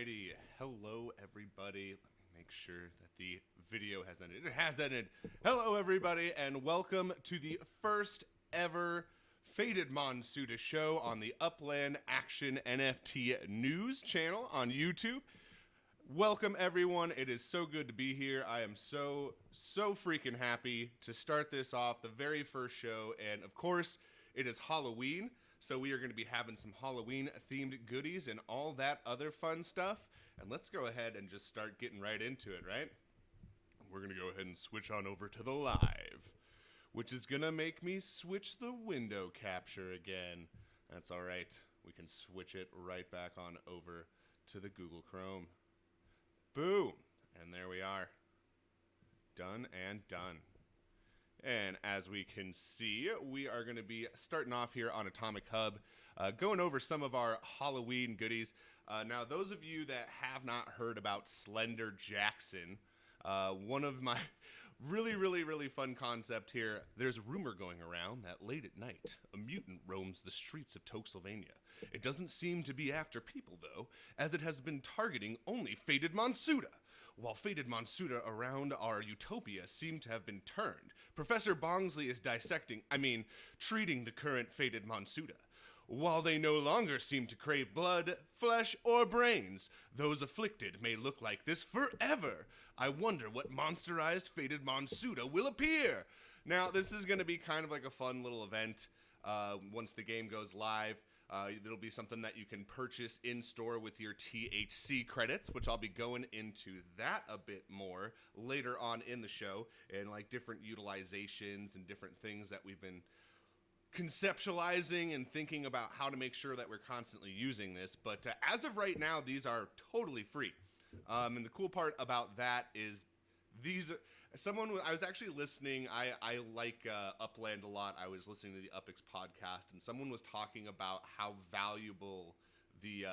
Alrighty, hello everybody. Let me make sure that the video has ended. It has ended. Hello everybody, and welcome to the first ever Faded MONSUTA show on the Upland Action NFT News channel on YouTube. Welcome everyone. It is so good to be here. I am so freaking happy to start this off, the very first show, and of course, it is Halloween. So we are going to be having some Halloween-themed goodies and all that other fun stuff. And let's go ahead and just start getting right into it, right? We're going to go ahead and switch on over to the live, which is going to make me switch the window capture again. That's all right. We can switch it right back on over to the Google Chrome. Boom. And there we are. Done and done. And as we can see, we are going to be starting off here on Atomic Hub, going over some of our Halloween goodies. Now, those of you that have not heard about Slender Jackson, one of my really fun concept here, there's a rumor going around that late at night, a mutant roams the streets of Toxylvania. It doesn't seem to be after people, though, as it has been targeting only Faded MONSUTA. While Faded MONSUTA around our utopia seem to have been turned, Professor Bongsley is treating the current Faded MONSUTA. While they no longer seem to crave blood, flesh, or brains, those afflicted may look like this forever. I wonder what monsterized Faded MONSUTA will appear. Now, this is going to be kind of like a fun little event once the game goes live. There'll be something that you can purchase in-store with your THC credits, which I'll be going into that a bit more later on in the show, and like different utilizations and different things that we've been conceptualizing and thinking about how to make sure that we're constantly using this. But as of right now, these are totally free. And the cool part about that is I was actually listening, I like Upland a lot. I was listening to the UPX podcast, and someone was talking about how valuable the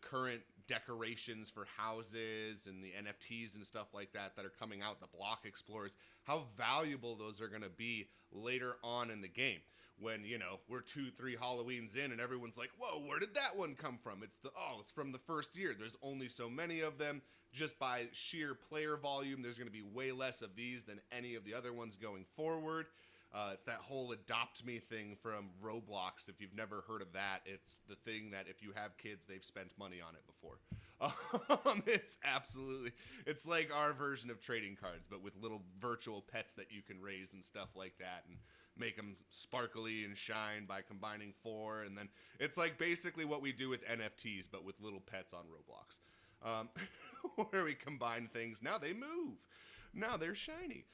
current decorations for houses and the NFTs and stuff like that are coming out, the block explorers, how valuable those are going to be later on in the game when, you know, we're 2-3 Halloweens in and everyone's like, whoa, where did that one come from? It's from the first year. There's only so many of them. Just by sheer player volume, there's going to be way less of these than any of the other ones going forward. It's that whole Adopt Me thing from Roblox. If you've never heard of that, it's the thing that if you have kids, they've spent money on it before. It's like our version of trading cards, but with little virtual pets that you can raise and stuff like that and make them sparkly and shine by combining 4. And then it's like basically what we do with NFTs, but with little pets on Roblox. Where we combine things. Now they move. Now they're shiny.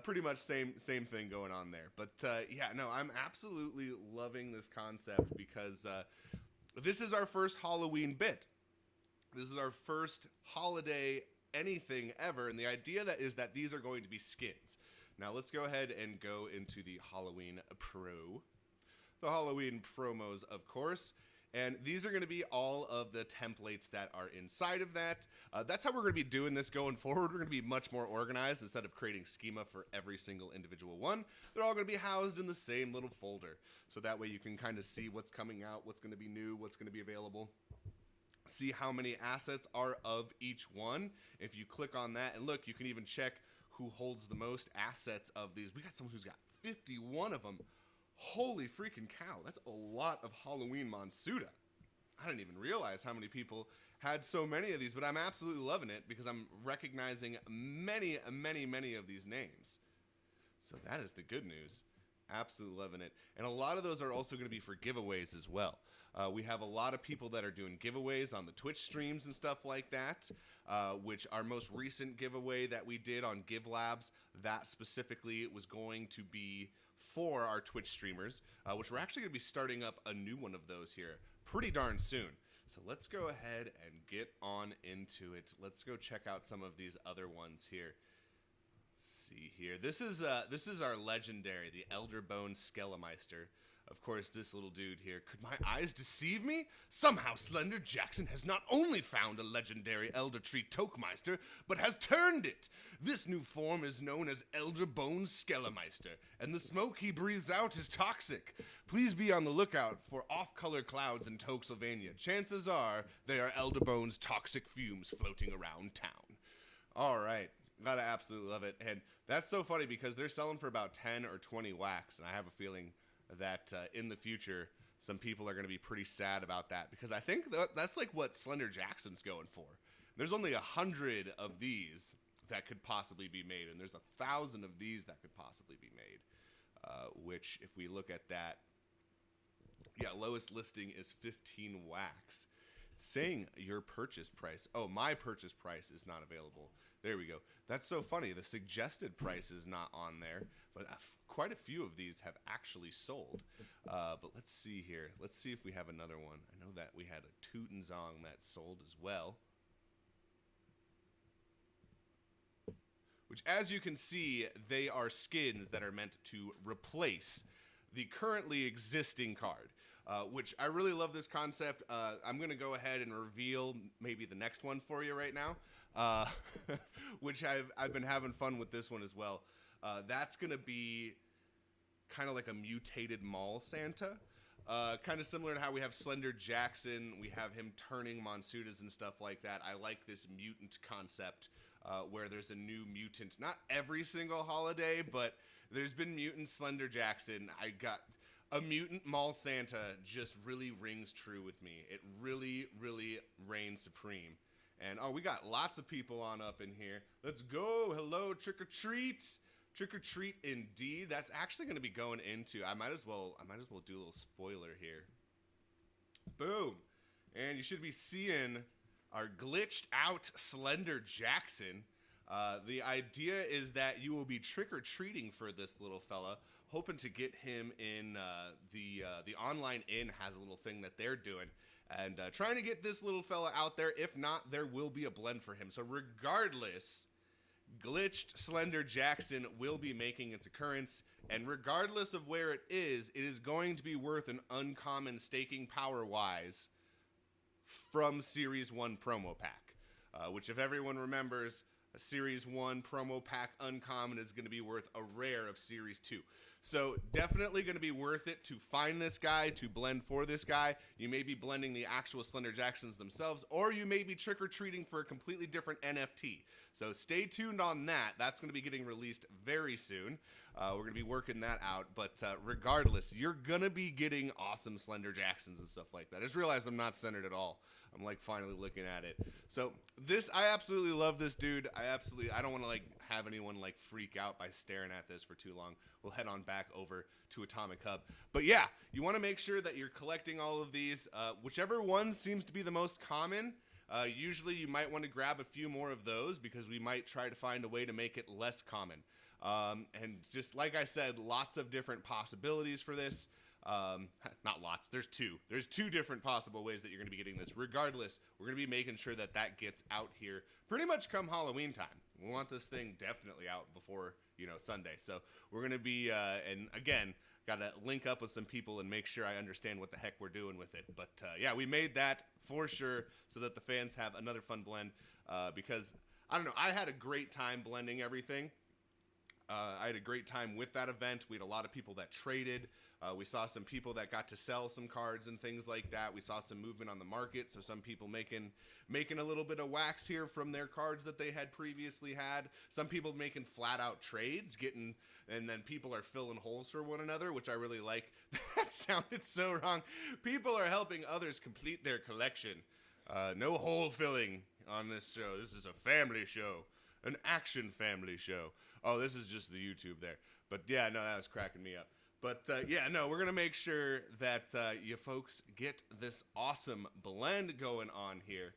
Pretty much same thing going on there. But yeah, no, I'm absolutely loving this concept because this is our first Halloween bit. This is our first holiday anything ever, and the idea is that these are going to be skins. Now let's go ahead and go into the Halloween Pro. The Halloween promos, of course. And these are going to be all of the templates that are inside of that. That's how we're going to be doing this going forward. We're going to be much more organized instead of creating schema for every single individual one. They're all going to be housed in the same little folder. So that way you can kind of see what's coming out, what's going to be new, what's going to be available. See how many assets are of each one. If you click on that, and look, you can even check who holds the most assets of these. We got someone who's got 51 of them. Holy freaking cow, that's a lot of Halloween MONSUTA. I didn't even realize how many people had so many of these, but I'm absolutely loving it because I'm recognizing many of these names. So that is the good news. Absolutely loving it. And a lot of those are also going to be for giveaways as well. We have a lot of people that are doing giveaways on the Twitch streams and stuff like that, which our most recent giveaway that we did on Give Labs, that specifically was going to be for our Twitch streamers, which we're actually going to be starting up a new one of those here pretty darn soon. So let's go ahead and get on into it. Let's go check out some of these other ones here. See here. This is our legendary, the Elderbone Skellemeister. Of course, this little dude here. Could my eyes deceive me? Somehow Slender Jackson has not only found a legendary Elder Tree Tokemeister, but has turned it. This new form is known as Elder Bones Skellemeister, and the smoke he breathes out is toxic. Please be on the lookout for off-color clouds in Tokesylvania. Chances are they are Elder Bones' toxic fumes floating around town. All right. Gotta absolutely love it. And that's so funny because they're selling for about 10 or 20 wax, and I have a feeling that in the future, some people are going to be pretty sad about that because I think that's like what Slender Jackson's going for. There's only 100 of these that could possibly be made, and there's 1,000 of these that could possibly be made, which if we look at that, yeah, lowest listing is 15 wax. Saying your purchase price. Oh, my purchase price is not available. There we go. That's so funny. The suggested price is not on there, but quite a few of these have actually sold. But let's see here. Let's see if we have another one. I know that we had a Toot and Zong that sold as well. Which, as you can see, they are skins that are meant to replace the currently existing card. Which I really love this concept. I'm going to go ahead and reveal maybe the next one for you right now, which I've been having fun with this one as well. That's going to be kind of like a mutated Mall Santa. Kind of similar to how we have Slender Jackson, we have him turning Monsutas and stuff like that. I like this mutant concept where there's a new mutant. Not every single holiday, but there's been mutant Slender Jackson. I got... A mutant Mall Santa just really rings true with me. It really, really reigns supreme. And, oh, we got lots of people on up in here. Let's go. Hello, trick or treat. Trick or treat indeed. That's actually going to be going into, I might as well do a little spoiler here. Boom. And you should be seeing our glitched out Slender Jackson. The idea is that you will be trick or treating for this little fella, hoping to get him in the online inn has a little thing that they're doing, and trying to get this little fella out there. If not, there will be a blend for him. So regardless, glitched Slender Jackson will be making its occurrence, and regardless of where it is going to be worth an uncommon staking power-wise from Series 1 promo pack, which if everyone remembers, a Series 1 promo pack uncommon is going to be worth a rare of Series 2. So definitely going to be worth it to find this guy, to blend for this guy. You may be blending the actual Slender Jacksons themselves, or you may be trick-or-treating for a completely different NFT. So stay tuned on that. That's going to be getting released very soon. We're going to be working that out. But regardless, you're going to be getting awesome Slender Jacksons and stuff like that. I just realized I'm not centered at all. I'm like finally looking at it. So this, I absolutely love this dude. I don't want to like have anyone like freak out by staring at this for too long. We'll head on back over to Atomic Hub. But yeah, you want to make sure that you're collecting all of these. Whichever one seems to be the most common, usually you might want to grab a few more of those because we might try to find a way to make it less common. And just like I said, lots of different possibilities for this. Not lots, there's two different possible ways that you're going to be getting this. Regardless, we're going to be making sure that that gets out here pretty much come Halloween time. We want this thing definitely out before, Sunday. So we're going to be, and again, got to link up with some people and make sure I understand what the heck we're doing with it. But yeah, we made that for sure so that the fans have another fun blend, because I don't know, I had a great time blending everything. I had a great time with that event. We had a lot of people that traded. We saw some people that got to sell some cards and things like that. We saw some movement on the market, so some people making a little bit of wax here from their cards that they had previously had. Some people making flat out trades, and then people are filling holes for one another, which I really like. That sounded so wrong. People are helping others complete their collection. No hole filling on this show. This is a family show. An action family show. Oh, this is just the YouTube there. But yeah, no, that was cracking me up. But yeah, no, we're going to make sure that you folks get this awesome blend going on here.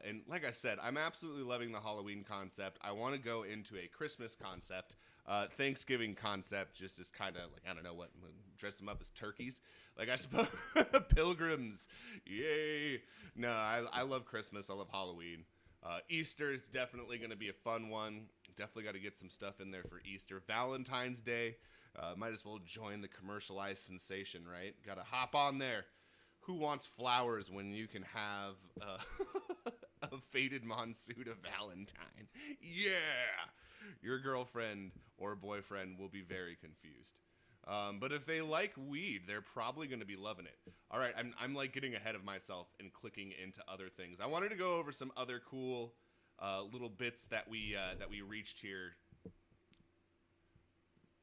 And like I said, I'm absolutely loving the Halloween concept. I want to go into a Christmas concept. Thanksgiving concept just is kind of like, I don't know what, dress them up as turkeys. Like I suppose, pilgrims. Yay. No, I love Christmas. I love Halloween. Easter is definitely going to be a fun one. definitely got to get some stuff in there for Easter. Valentine's Day, might as well join the commercialized sensation, right? Got to hop on there. Who wants flowers when you can have a faded MONSUTA Valentine? Yeah! Your girlfriend or boyfriend will be very confused. But if they like weed, they're probably going to be loving it. All right, I'm like getting ahead of myself and clicking into other things. I wanted to go over some other cool little bits that we reached here.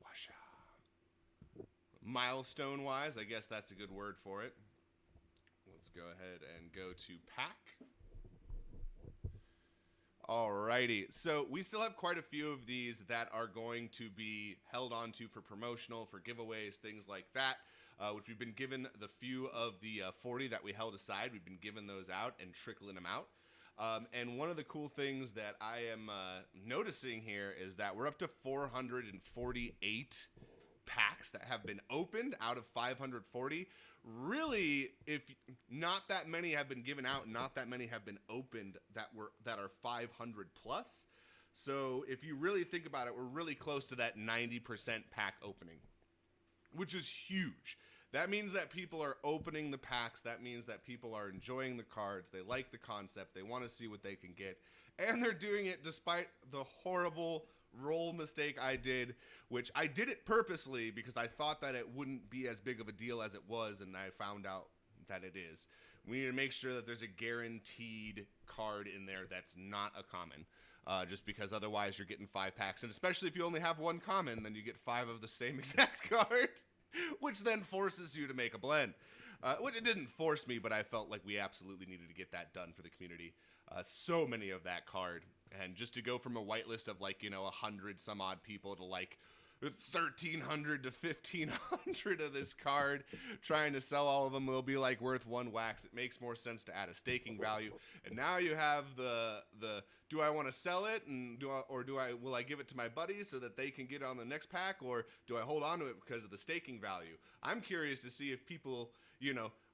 Washa. Milestone-wise, I guess that's a good word for it. Let's go ahead and go to pack. Alrighty, so we still have quite a few of these that are going to be held onto for promotional, for giveaways, things like that, which we've been given the few of the 40 that we held aside. We've been giving those out and trickling them out. And one of the cool things that I am noticing here is that we're up to 448 packs that have been opened out of 540. Really, if not that many have been given out, not that many have been opened that are 500 plus. So if you really think about it, we're really close to that 90% pack opening, which is huge. That means that people are opening the packs. That means that people are enjoying the cards. They like the concept. They want to see what they can get. And they're doing it despite the horrible roll mistake I did, which I did it purposely because I thought that it wouldn't be as big of a deal as it was, and I found out that it is. We need to make sure that there's a guaranteed card in there that's not a common, just because otherwise you're getting 5 packs, and especially if you only have one common, then you get 5 of the same exact card, which then forces you to make a blend. Which it didn't force me, but I felt like we absolutely needed to get that done for the community. So many of that card. And just to go from a whitelist of 100 some odd people to 1,300 to 1,500 of this card, trying to sell all of them will be worth 1 wax. It makes more sense to add a staking value. And now you have the do I want to sell it, and will I give it to my buddies so that they can get on the next pack, or do I hold on to it because of the staking value? I'm curious to see if people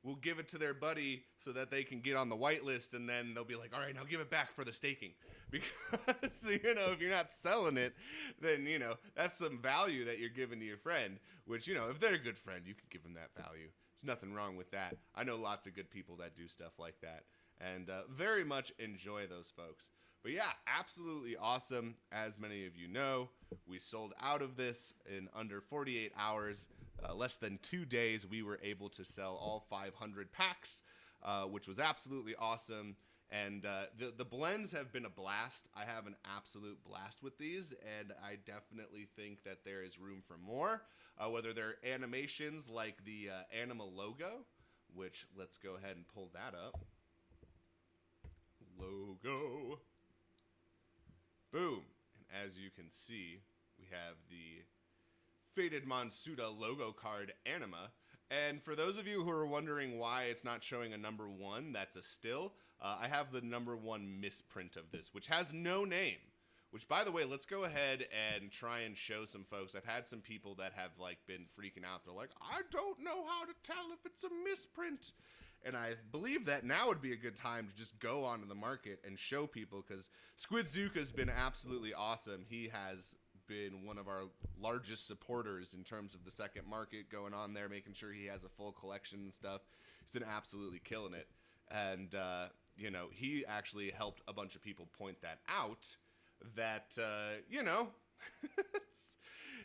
will give it to their buddy so that they can get on the whitelist, and then they'll be like, all right, now give it back for the staking. Because, if you're not selling it, then, that's some value that you're giving to your friend, which, if they're a good friend, you can give them that value. There's nothing wrong with that. I know lots of good people that do stuff like that, and very much enjoy those folks. But yeah, absolutely awesome. As many of you know, we sold out of this in under 48 hours. Less than 2 days, we were able to sell all 500 packs, which was absolutely awesome. And the blends have been a blast. I have an absolute blast with these, and I definitely think that there is room for more. Whether they're animations like the animal logo, which let's go ahead and pull that up. Logo. Boom. And as you can see, we have the faded MONSUTA logo card anima. And for those of you who are wondering why it's not showing a number 1, that's a still. I have the number 1 misprint of this, which has no name. Which, by the way, let's go ahead and try and show some folks. I've had some people that have been freaking out. They're like, I don't know how to tell if it's a misprint. And I believe that now would be a good time to just go onto the market and show people, because Squidzuka's been absolutely awesome. He has been one of our largest supporters in terms of the second market, going on there, making sure he has a full collection and stuff. He's been absolutely killing it. And, he actually helped a bunch of people point that out, that,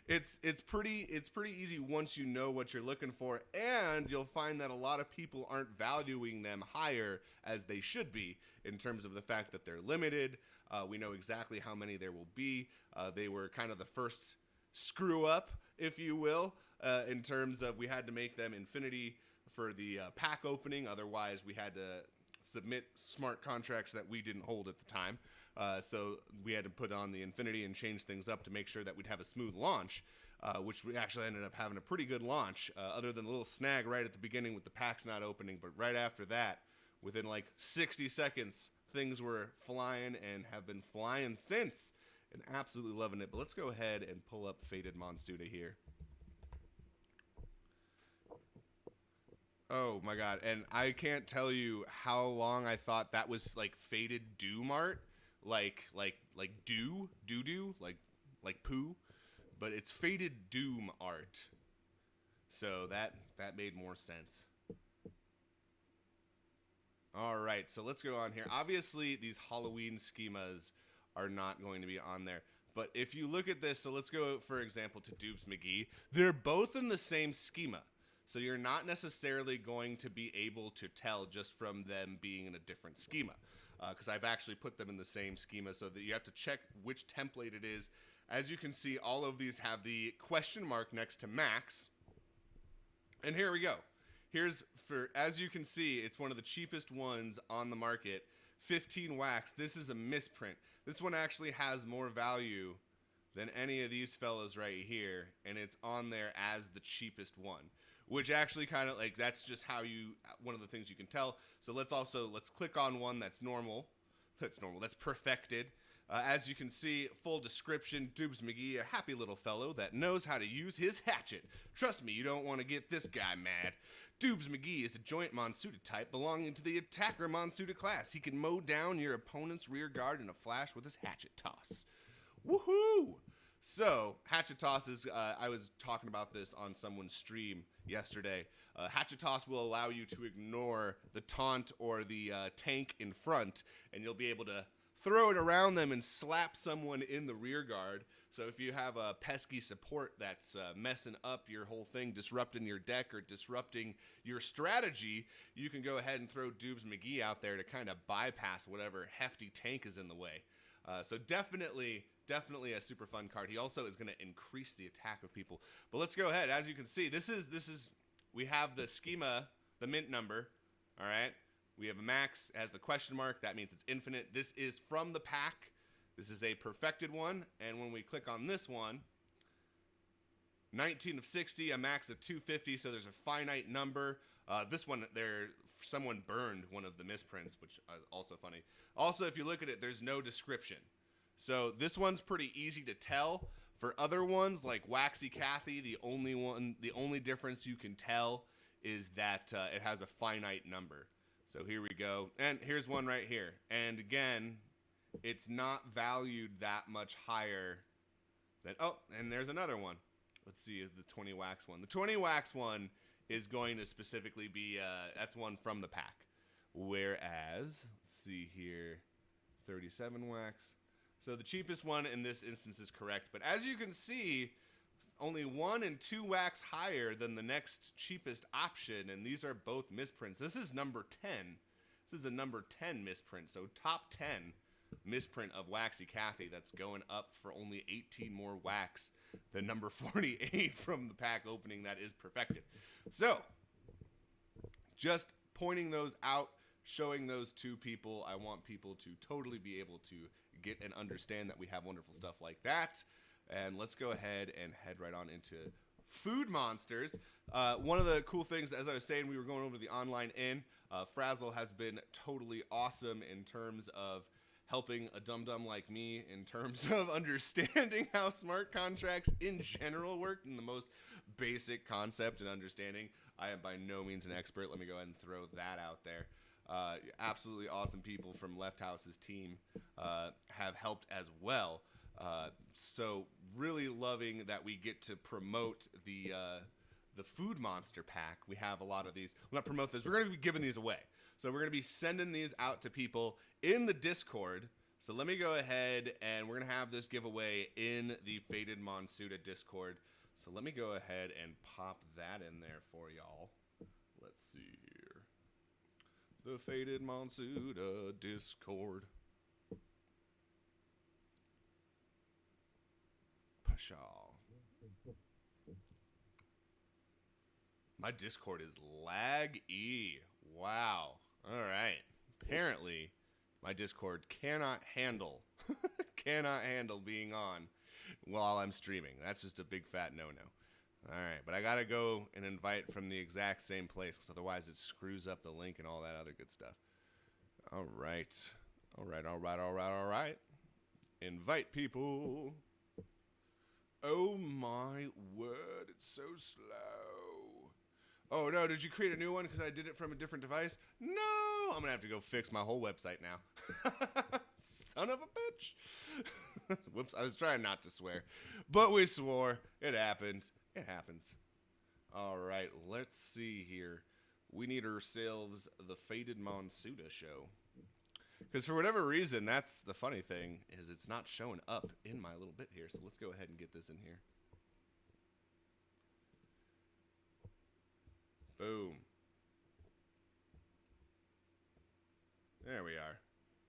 it's pretty easy once you know what you're looking for, and you'll find that a lot of people aren't valuing them higher as they should be in terms of the fact that they're limited. We know exactly how many there will be. They were kind of the first screw up, if you will, in terms of we had to make them infinity for the pack opening. Otherwise, we had to submit smart contracts that we didn't hold at the time. So we had to put on the infinity and change things up to make sure that we'd have a smooth launch, which we actually ended up having a pretty good launch, other than a little snag right at the beginning with the packs not opening. But right after that, within 60 seconds, things were flying and have been flying since, and absolutely loving it. But let's go ahead and pull up Faded MONSUTA here. Oh my god, and I can't tell you how long I thought that was Faded Doom art. like doo-doo, like poo, but it's faded doom art. So that made more sense. All right, so let's go on here. Obviously, these Halloween schemas are not going to be on there. But if you look at this, so let's go, for example, to Dubes McGee. They're both in the same schema. So you're not necessarily going to be able to tell just from them being in a different schema. Because I've actually put them in the same schema so that you have to check which template it is. As you can see, all of these have the question mark next to max. And here we go. Here's, as you can see, it's one of the cheapest ones on the market. 15 wax. This is a misprint. This one actually has more value than any of these fellas right here, and it's on there as the cheapest one, which actually kind of like, that's just how one of the things you can tell. So let's click on one that's normal. That's perfected. As you can see, full description, Dubes McGee, a happy little fellow that knows how to use his hatchet. Trust me, you don't want to get this guy mad. Dubes McGee is a joint MONSUTA type belonging to the attacker MONSUTA class. He can mow down your opponent's rear guard in a flash with his hatchet toss. Woohoo! So, hatchet toss is, I was talking about this on someone's stream yesterday. Hatchet toss will allow you to ignore the taunt or the tank in front, and you'll be able to throw it around them and slap someone in the rear guard. So if you have a pesky support that's messing up your whole thing, disrupting your deck or disrupting your strategy, you can go ahead and throw Dubes McGee out there to kind of bypass whatever hefty tank is in the way. So definitely a super fun card. He also is going to increase the attack of people. But let's go ahead. As you can see, we have the schema, the mint number, all right? We have a max, it has the question mark, that means it's infinite. This is from the pack. This is a perfected one, and when we click on this one, 19 of 60, a max of 250, so there's a finite number. This one, someone burned one of the misprints, which is also funny. Also, if you look at it, there's no description. So this one's pretty easy to tell. For other ones, like Waxy Cathy, the only difference you can tell is that it has a finite number. So here we go, and here's one right here. And again, it's not valued that much higher than, oh, and there's another one. Let's see, the 20 wax one. The 20 wax one is going to specifically be, that's one from the pack. Whereas, let's see here, 37 wax. So the cheapest one in this instance is correct, but as you can see, only 1 and 2 wax higher than the next cheapest option, and these are both misprints. This is number 10. This is the number 10 misprint, so top 10 misprint of Waxy Cathy that's going up for only 18 more wax than number 48 from the pack opening that is perfected. So, just pointing those out, showing those to people. I want people to totally be able to get and understand that we have wonderful stuff like that. And let's go ahead and head right on into food monsters. One of the cool things, as I was saying, we were going over the online in. Frazzle has been totally awesome in terms of helping a dum-dum like me in terms of understanding how smart contracts in general work in the most basic concept and understanding. I am by no means an expert. Let me go ahead and throw that out there. Absolutely awesome people from LeftHousr's team have helped as well. So really loving that we get to promote the food monster pack. We have a lot of these. We're not promote this. We're going to be giving these away. So we're going to be sending these out to people in the Discord. So let me go ahead and we're going to have this giveaway in the Faded MONSUTA Discord. So let me go ahead and pop that in there for y'all. Let's see here. The Faded MONSUTA Discord. Pasha. My Discord is laggy. Wow. All right. Apparently, my Discord cannot handle being on while I'm streaming. That's just a big fat no-no. All right, but I gotta go and invite from the exact same place, because otherwise it screws up the link and all that other good stuff. All right. All right. Invite people. Oh my word, it's so slow. Oh no, did you create a new one because I did it from a different device? No, I'm gonna have to go fix my whole website now. Son of a bitch. Whoops, I was trying not to swear. But we swore. It happened. It happens. All right, let's see here. We need ourselves the Faded MONSUTA show. Because for whatever reason, that's the funny thing, is it's not showing up in my little bit here. So let's go ahead and get this in here. Boom. There we are.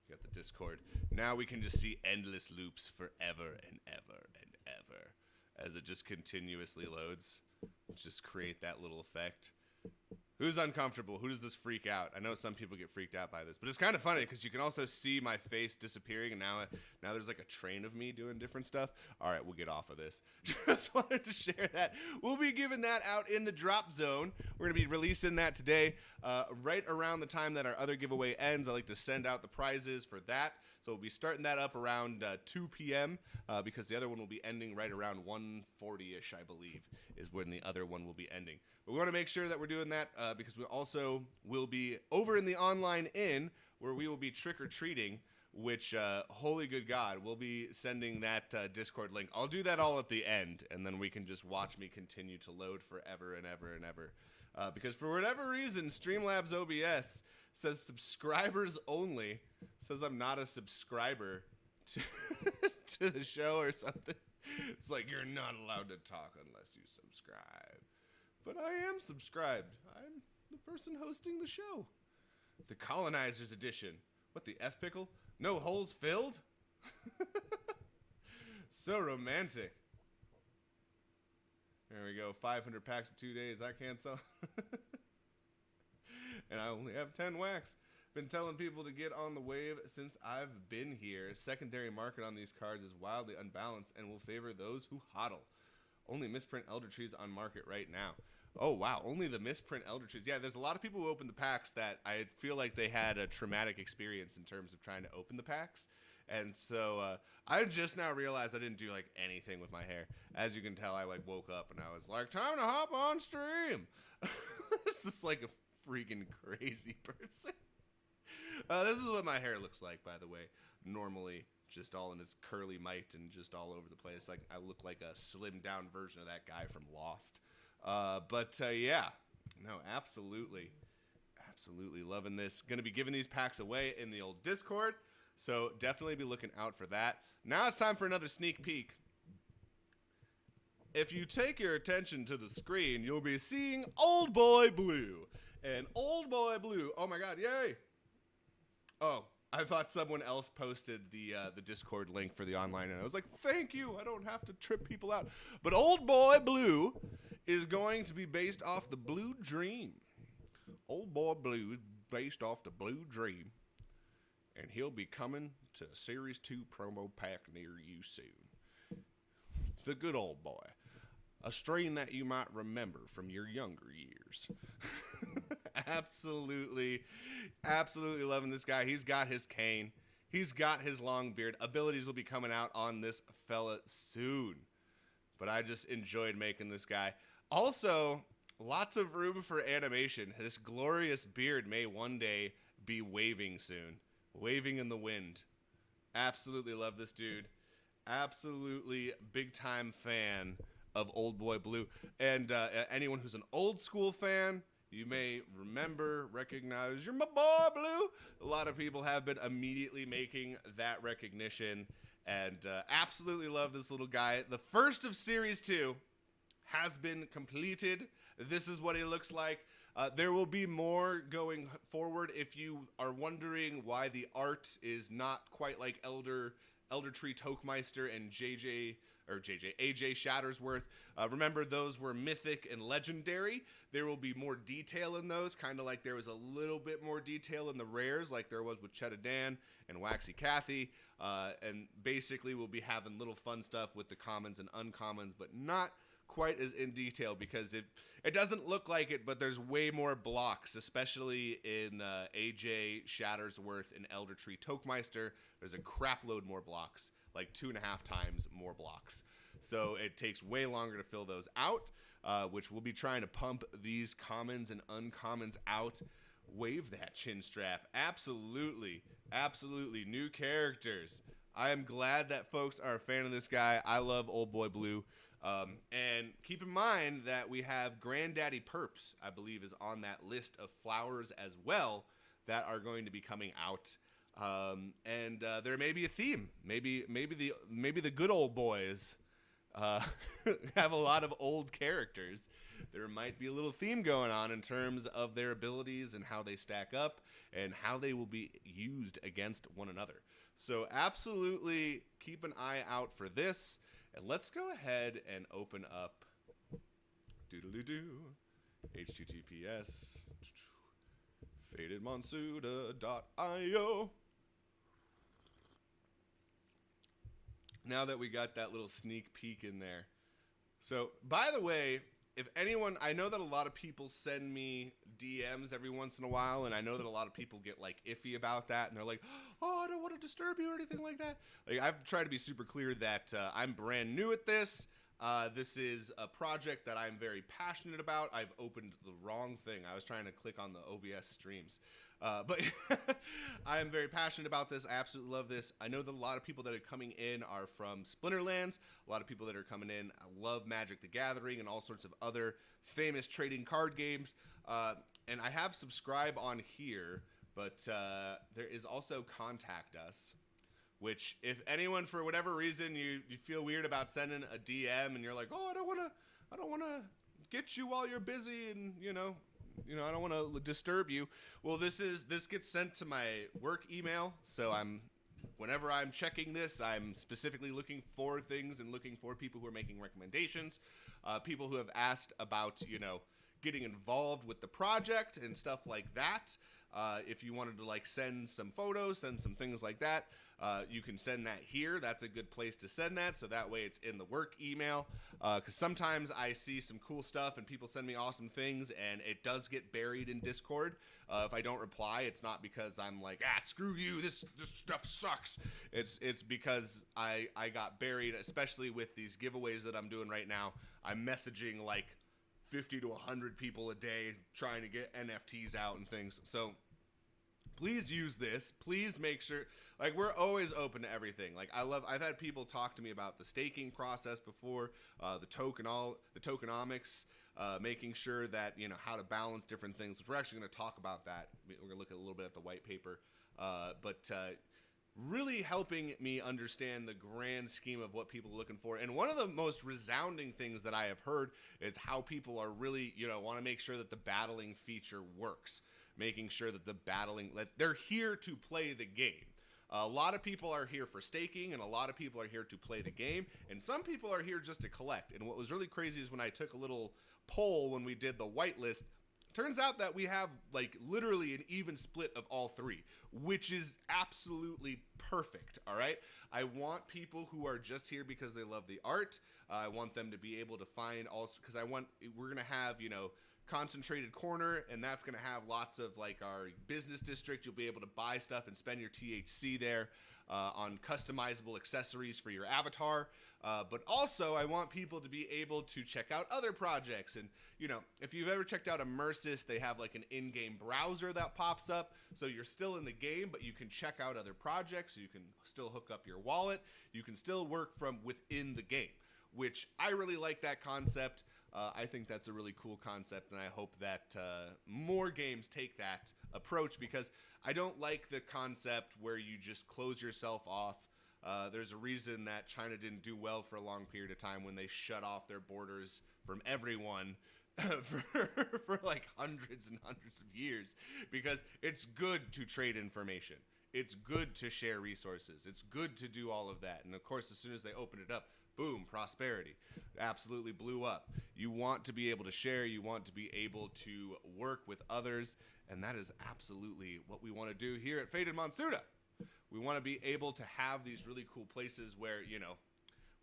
Got the Discord. Now we can just see endless loops forever and ever and ever as it just continuously loads. Just create that little effect. Who's uncomfortable? Who does this freak out? I know some people get freaked out by this, but it's kind of funny because you can also see my face disappearing, and now there's like a train of me doing different stuff. All right, we'll get off of this. Just wanted to share that. We'll be giving that out in the drop zone. We're going to be releasing that today, right around the time that our other giveaway ends. I like to send out the prizes for that. So we'll be starting that up around 2 p.m. Because the other one will be ending right around 1:40-ish, I believe, is when the other one will be ending. But we want to make sure that we're doing that because we also will be over in the online inn where we will be trick-or-treating, which, holy good God, we'll be sending that Discord link. I'll do that all at the end, and then we can just watch me continue to load forever and ever and ever. Because for whatever reason, Streamlabs OBS says subscribers only, says I'm not a subscriber to, to the show or something. It's like, you're not allowed to talk unless you subscribe. But I am subscribed. I'm the person hosting the show. The Colonizers Edition. What, the F-Pickle? No holes filled? So romantic. There we go. 500 packs in 2 days. I can't sell. And I only have 10 wax. Been telling people to get on the wave since I've been here. Secondary market on these cards is wildly unbalanced and will favor those who hodl. Only misprint Elder Trees on market right now. Oh, wow. Only the misprint Elder Trees. Yeah, there's a lot of people who open the packs that I feel like they had a traumatic experience in terms of trying to open the packs. And so I just now realized I didn't do like anything with my hair. As you can tell, I like woke up and I was like, time to hop on stream. It's just like a freaking crazy person. This is what my hair looks like, by the way. Normally, just all in its curly might and just all over the place. Like I look like a slimmed down version of that guy from Lost. Yeah, no, absolutely loving this. Gonna be giving these packs away in the old Discord, so definitely be looking out for that. Now it's time for another sneak peek. If you take your attention to the screen, you'll be seeing Old Boy Blue. And Old Boy Blue, oh my God, yay! Oh, I thought someone else posted the Discord link for the online, and I was like, thank you, I don't have to trip people out. But Old Boy Blue is going to be based off the Blue Dream. Old Boy Blue is based off the Blue Dream, and he'll be coming to a Series 2 promo pack near you soon. The good old boy. A strain that you might remember from your younger years. Absolutely loving this guy. He's got his cane. He's got his long beard. Abilities will be coming out on this fella soon. But I just enjoyed making this guy. Also, lots of room for animation. This glorious beard may one day be waving soon. Waving in the wind. Absolutely love this dude. Absolutely big time fan of Old Boy Blue. And anyone who's an old school fan, you may remember, recognize, you're my boy Blue. A lot of people have been immediately making that recognition. And absolutely love this little guy. The first of Series 2 has been completed. This is what he looks like. There will be more going forward. If you are wondering why the art is not quite like Elder Tree Tokemeister and AJ Shattersworth. Remember, those were mythic and legendary. There will be more detail in those, kind of like there was a little bit more detail in the rares, like there was with Chedadan and Waxy Cathy. And basically, we'll be having little fun stuff with the commons and uncommons, but not quite as in detail because it doesn't look like it, but there's way more blocks, especially in AJ Shattersworth and Elder Tree Tokemeister. There's a crap load more blocks, like 2.5 times more blocks. So it takes way longer to fill those out, which we'll be trying to pump these commons and uncommons out Wave that chin strap. Absolutely. Absolutely. New characters. I am glad that folks are a fan of this guy. I love Old Boy Blue. And keep in mind that we have Granddaddy Perps, I believe, is on that list of flowers as well that are going to be coming out. And there may be a theme. Maybe the good old boys have a lot of old characters. There might be a little theme going on in terms of their abilities and how they stack up and how they will be used against one another. So absolutely keep an eye out for this. And let's go ahead and open up HTTPS FatedMonsuta.io. Now that we got that little sneak peek in there. So, by the way, if anyone, I know that a lot of people send me DMs every once in a while, and I know that a lot of people get like iffy about that, and they're like, oh, I don't want to disturb you or anything like that. Like, I've tried to be super clear that I'm brand new at this. This is a project that I'm very passionate about. I've opened the wrong thing. I was trying to click on the OBS streams. But I am very passionate about this. I absolutely love this. I know that a lot of people that are coming in are from Splinterlands. A lot of people that are coming in love Magic the Gathering and all sorts of other famous trading card games. And I have subscribe on here, but there is also Contact Us, which if anyone, for whatever reason, you feel weird about sending a DM and you're like, oh, I don't want to get you while you're busy and, I don't want to disturb you. Well, this gets sent to my work email. So whenever I'm checking this, I'm specifically looking for things and looking for people who are making recommendations, people who have asked about, getting involved with the project and stuff like that. If you wanted to like send some photos, send some things like that, you can send that here. That's a good place to send that. So that way it's in the work email. Because sometimes I see some cool stuff and people send me awesome things and it does get buried in Discord. If I don't reply, it's not because I'm like, screw you, this stuff sucks. It's because I got buried, especially with these giveaways that I'm doing right now. I'm messaging like 50 to 100 people a day trying to get NFTs out and things. So please use this. Please make sure, like, we're always open to everything. Like, I've had people talk to me about the staking process before, the tokenomics, making sure that, how to balance different things. We're actually going to talk about that. We're going to look a little bit at the white paper, but really helping me understand the grand scheme of what people are looking for. And one of the most resounding things that I have heard is how people are really, want to make sure that the battling feature works, making sure that they're here to play the game. A lot of people are here for staking, and a lot of people are here to play the game, and some people are here just to collect. And what was really crazy is when I took a little poll when we did the whitelist, turns out that we have like literally an even split of all three, which is absolutely perfect. All right. I want people who are just here because they love the art. I want them to be able to find also, because we're going to have, concentrated corner, and that's going to have lots of like our business district. You'll be able to buy stuff and spend your THC there on customizable accessories for your avatar. But also I want people to be able to check out other projects. And, if you've ever checked out Immersis, they have like an in-game browser that pops up. So you're still in the game, but you can check out other projects. You can still hook up your wallet. You can still work from within the game, which I really like that concept. I think that's a really cool concept, and I hope that more games take that approach, because I don't like the concept where you just close yourself off. There's a reason that China didn't do well for a long period of time when they shut off their borders from everyone for like hundreds and hundreds of years, because it's good to trade information. It's good to share resources. It's good to do all of that. And of course, as soon as they opened it up, boom, prosperity absolutely blew up. You want to be able to share. You want to be able to work with others. And that is absolutely what we want to do here at Fated Monsuta. We want to be able to have these really cool places where,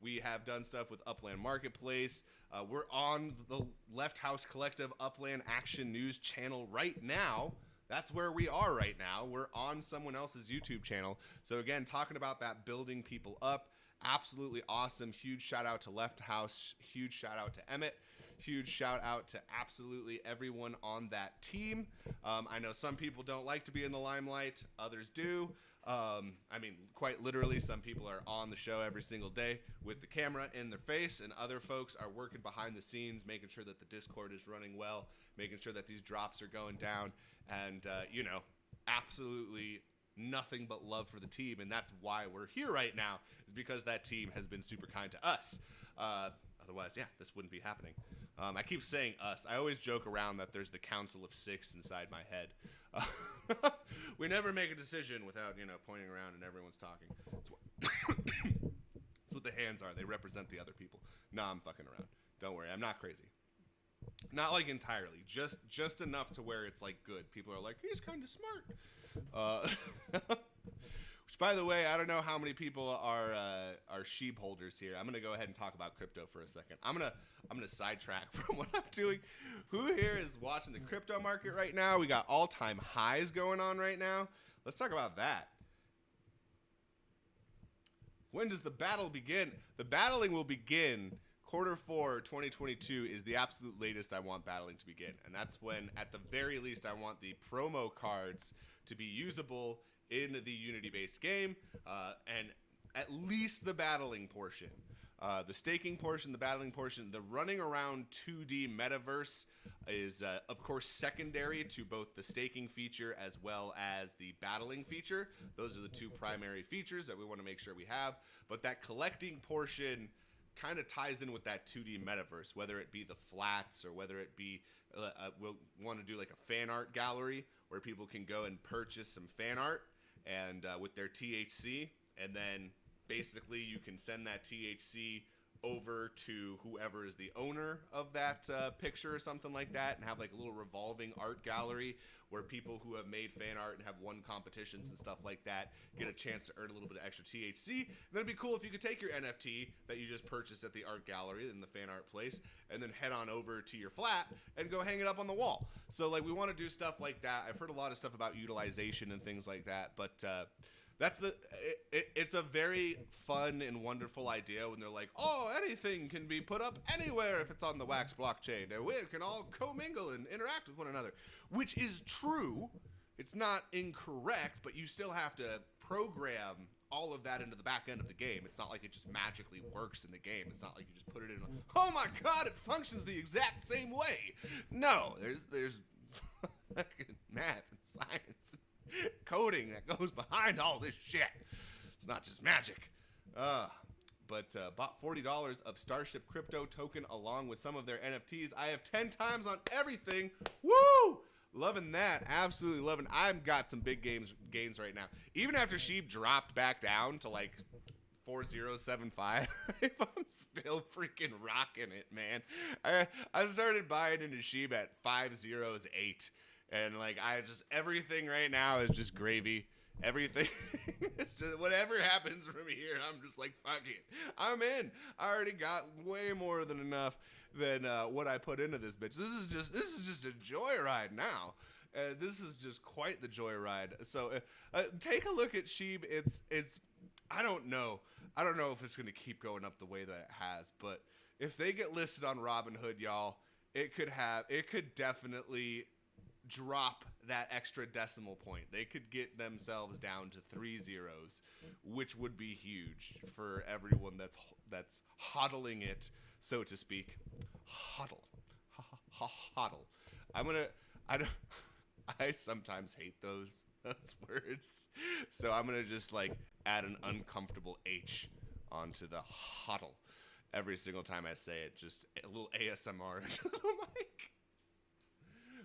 we have done stuff with Upland Marketplace. We're on the LeftHousr Collective Upland Action News channel right now. That's where we are right now. We're on someone else's YouTube channel. So again, talking about that, building people up. Absolutely awesome. Huge shout out to LeftHousr. Huge shout out to Emmett. huge shout out to absolutely everyone on that team. I know some people don't like to be in the limelight, others do. I mean, quite literally, some people are on the show every single day with the camera in their face, and other folks are working behind the scenes, making sure that the Discord is running well, making sure that these drops are going down, and, you know, absolutely nothing but love for the team, and that's why we're here right now, is because that team has been super kind to us. Otherwise, yeah, this wouldn't be happening. I keep saying us. I always joke around that there's the Council of Six inside my head. We never make a decision without, you know, pointing around and everyone's talking. That's what the hands are. They represent the other people. Nah, I'm fucking around. Don't worry. I'm not crazy. Not like entirely. Just enough to where it's like good. People are like, he's kind of smart. Which, by the way, I don't know how many people are sheep holders here. I'm gonna go ahead and talk about crypto for a second. I'm gonna sidetrack from what I'm doing. Who here is watching the crypto market right now? We got all-time highs going on right now. Let's talk about that. When does the battle begin? The battling will begin Q4 2022 is the absolute latest I want battling to begin. And that's when, at the very least, I want the promo cards to be usable in the Unity-based game, and at least the battling portion. The staking portion, the battling portion, the running around 2D metaverse is, of course, secondary to both the staking feature as well as the battling feature. Those are the two primary features that we want to make sure we have. But that collecting portion kind of ties in with that 2D metaverse, whether it be the flats or whether it be, we'll want to do like a fan art gallery where people can go and purchase some fan art and with their THC, and then basically you can send that THC over to whoever is the owner of that picture or something like that, and have like a little revolving art gallery where people who have made fan art and have won competitions and stuff like that get a chance to earn a little bit of extra THC. And then it'd be cool if you could take your NFT that you just purchased at the art gallery in the fan art place and then head on over to your flat and go hang it up on the wall. So like we want to do stuff like that. I've heard a lot of stuff about utilization and things like that, but it's a very fun and wonderful idea when they're like, oh, anything can be put up anywhere if it's on the Wax blockchain, and we can all commingle and interact with one another, which is true. It's not incorrect, but you still have to program all of that into the back end of the game. It's not like it just magically works in the game. It's not like you just put it in, oh my god, it functions the exact same way. No, there's math and science, coding that goes behind all this shit. It's not just magic. But bought $40 of Starship crypto token along with some of their NFTs. I have 10 times on everything. Woo! Loving that. Absolutely loving. I've got some big gains right now. Even after Sheep dropped back down to like 4075, I'm still freaking rocking it, man. I started buying into Sheep at 508. And like everything right now is just gravy. Everything, it's just whatever happens from here. I'm just like, fuck it, I'm in. I already got way more than enough than what I put into this bitch. This is just a joyride now. This is just quite the joyride. So take a look at Sheeb. It's I don't know if it's gonna keep going up the way that it has, but if they get listed on Robinhood, y'all, it could definitely drop that extra decimal point. They could get themselves down to 3 zeros, which would be huge for everyone that's hodling it, so to speak. Hodl. Hodl. I sometimes hate those words, so I'm gonna just like add an uncomfortable H onto the hodl every single time I say it. Just a little ASMR into the mic.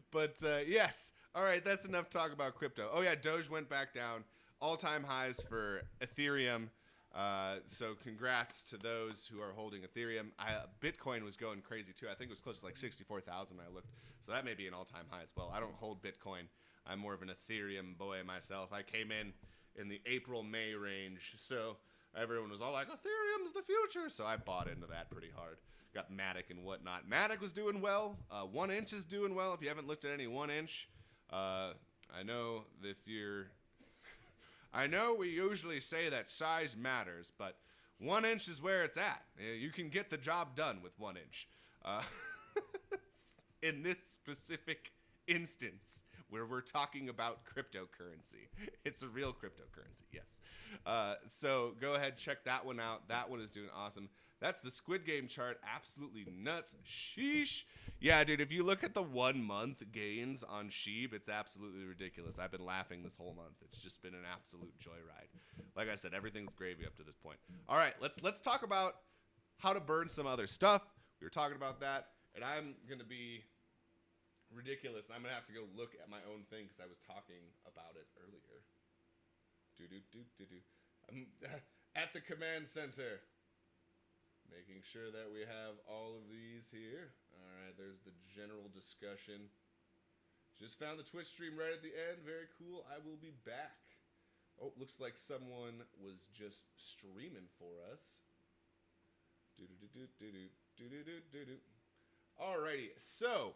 But yes, all right, that's enough talk about crypto. Oh yeah, Doge went back down, all-time highs for Ethereum. So congrats to those who are holding Ethereum. Bitcoin was going crazy too. I think it was close to like 64,000 when I looked. So that may be an all-time high as well. I don't hold Bitcoin. I'm more of an Ethereum boy myself. I came in the April-May range, so everyone was all like, Ethereum's the future. So I bought into that pretty hard. Got Matic and whatnot. Matic was doing well. 1 inch is doing well. If you haven't looked at any 1 inch, I know I know we usually say that size matters, but 1 inch is where it's at. You can get the job done with 1 inch. in this specific instance where we're talking about cryptocurrency. It's a real cryptocurrency, yes. So go ahead, check that one out. That one is doing awesome. That's the Squid Game chart. Absolutely nuts. Sheesh. Yeah, dude, if you look at the 1 month gains on Sheeb, it's absolutely ridiculous. I've been laughing this whole month. It's just been an absolute joyride. Like I said, everything's gravy up to this point. All right, let's talk about how to burn some other stuff. We were talking about that, and I'm going to be ridiculous, and I'm going to have to go look at my own thing because I was talking about it earlier. I'm at the command center, making sure that we have all of these here. All right, there's the general discussion. Just found the Twitch stream right at the end. Very cool. I will be back. Oh, looks like someone was just streaming for us. Alrighty, so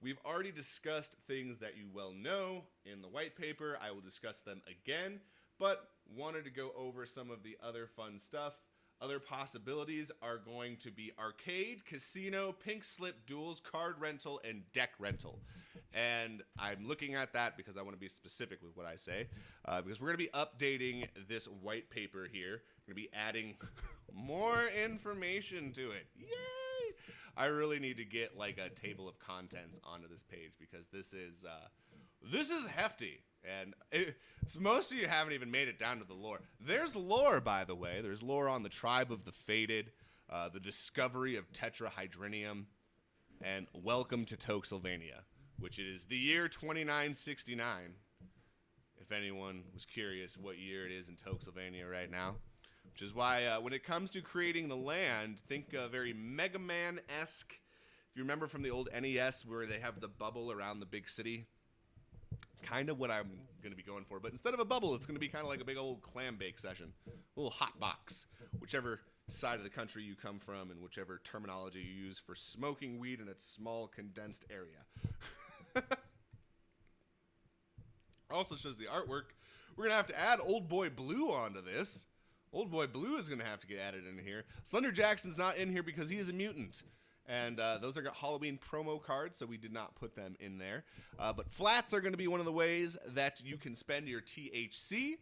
we've already discussed things that you well know in the white paper. I will discuss them again, but wanted to go over some of the other fun stuff. Other possibilities are going to be arcade, casino, pink slip, duels, card rental, and deck rental. And I'm looking at that because I want to be specific with what I say, because we're going to be updating this white paper here. We're going to be adding more information to it. Yay! I really need to get like a table of contents onto this page because this is hefty. And so most of you haven't even made it down to the lore. There's lore, by the way. There's lore on the tribe of the Fated, the discovery of tetrahydrinium, and welcome to Toxylvania, which is the year 2969. If anyone was curious what year it is in Toxylvania right now. Which is why when it comes to creating the land, think very Mega Man-esque. If you remember from the old NES where they have the bubble around the big city, kind of what I'm going to be going for. But instead of a bubble, it's going to be kind of like a big old clam bake session. A little hot box, whichever side of the country you come from and whichever terminology you use for smoking weed in its small condensed area. Also shows the artwork. We're going to have to add Old Boy Blue onto this. Old Boy Blue is going to have to get added in here. Slender Jackson's not in here because he is a mutant. And those are Halloween promo cards, so we did not put them in there. But flats are going to be one of the ways that you can spend your THC.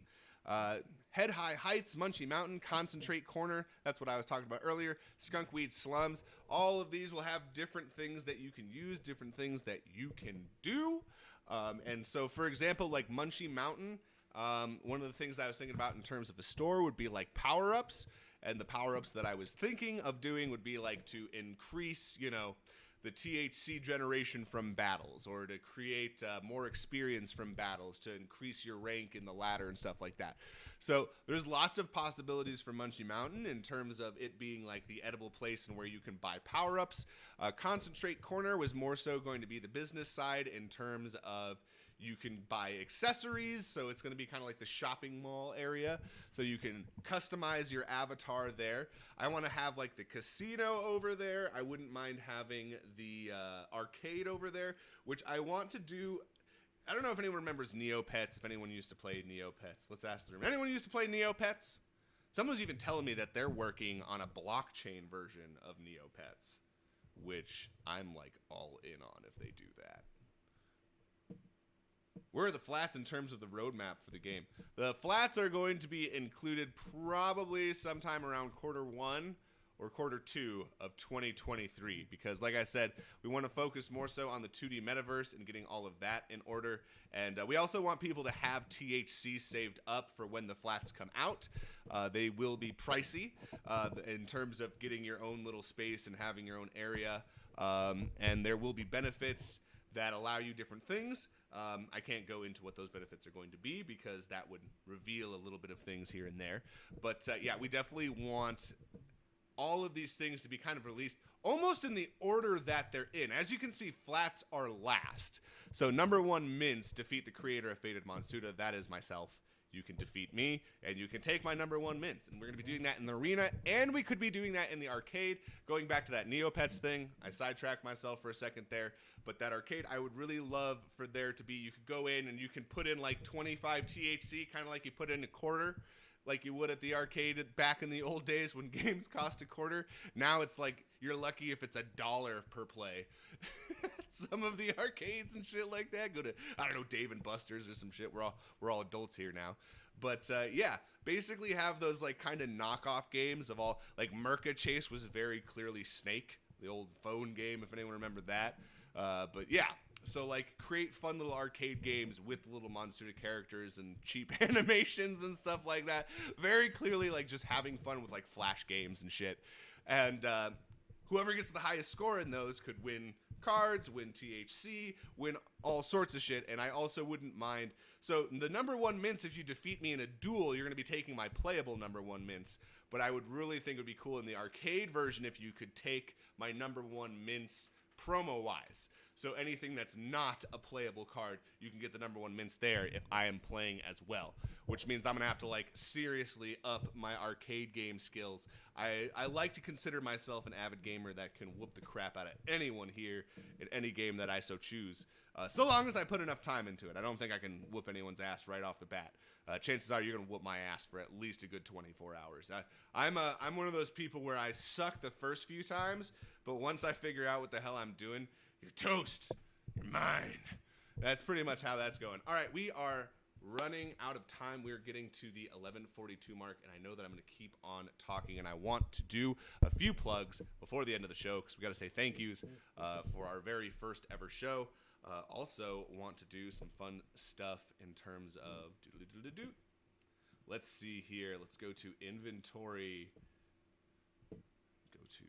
Head High Heights, Munchie Mountain, Concentrate Corner, that's what I was talking about earlier, Skunkweed Slums. All of these will have different things that you can use, different things that you can do. And so, for example, like Munchie Mountain, one of the things I was thinking about in terms of a store would be like power-ups. And the power-ups that I was thinking of doing would be like to increase, you know, the THC generation from battles, or to create more experience from battles, to increase your rank in the ladder and stuff like that. So there's lots of possibilities for Munchie Mountain in terms of it being like the edible place and where you can buy power-ups. Concentrate Corner was more so going to be the business side in terms of you can buy accessories, so it's going to be kind of like the shopping mall area, so you can customize your avatar there. I want to have like the casino over there. I wouldn't mind having the arcade over there, which I want to do. I don't know if anyone remembers Neopets, if anyone used to play Neopets. Let's ask the room. Anyone used to play Neopets? Someone's even telling me that they're working on a blockchain version of Neopets, which I'm like all in on if they do that. Where are the flats in terms of the roadmap for the game? The flats are going to be included probably sometime around Q1 or Q2 of 2023 because, like I said, we want to focus more so on the 2D metaverse and getting all of that in order. And we also want people to have THC saved up for when the flats come out. They will be pricey in terms of getting your own little space and having your own area. And there will be benefits that allow you different things. I can't go into what those benefits are going to be because that would reveal a little bit of things here and there. But yeah, we definitely want all of these things to be kind of released almost in the order that they're in. As you can see, flats are last. So number 1, mints, defeat the creator of Fated MONSUTA. That is myself. You can defeat me, and you can take my number 1 mints. And we're going to be doing that in the arena, and we could be doing that in the arcade. Going back to that Neopets thing, I sidetracked myself for a second there. But that arcade, I would really love for there to be, you could go in and you can put in like 25 THC, kind of like you put in a quarter. like you would at the arcade back in the old days when games cost $0.25. Now it's like you're lucky if it's $1 per play. Some of the arcades and shit like that go to, I don't know, Dave and Buster's or some shit. We're all adults here now. But yeah, basically have those like kind of knockoff games of all, like Merca Chase was very clearly Snake, the old phone game, if anyone remembered that. But yeah, so like create fun little arcade games with little MONSUTA characters and cheap animations and stuff like that. Very clearly like just having fun with like Flash games and shit. And whoever gets the highest score in those could win cards, win THC, win all sorts of shit. And I also wouldn't mind. So the number 1 mints, if you defeat me in a duel, you're going to be taking my playable number 1 mints. But I would really think it would be cool in the arcade version if you could take my number 1 mints promo-wise. So anything that's not a playable card, you can get the number 1 mints there if I am playing as well. Which means I'm going to have to like seriously up my arcade game skills. I like to consider myself an avid gamer that can whoop the crap out of anyone here in any game that I so choose. So long as I put enough time into it. I don't think I can whoop anyone's ass right off the bat. Chances are you're going to whoop my ass for at least a good 24 hours. I'm one of those people where I suck the first few times, but once I figure out what the hell I'm doing, you're toast. You're mine. That's pretty much how that's going. All right, we are running out of time. We're getting to the 11:42 mark, and I know that I'm going to keep on talking, and I want to do a few plugs before the end of the show because we got to say thank yous for our very first ever show. Also want to do some fun stuff in terms of let's see here. Let's go to inventory. Go to,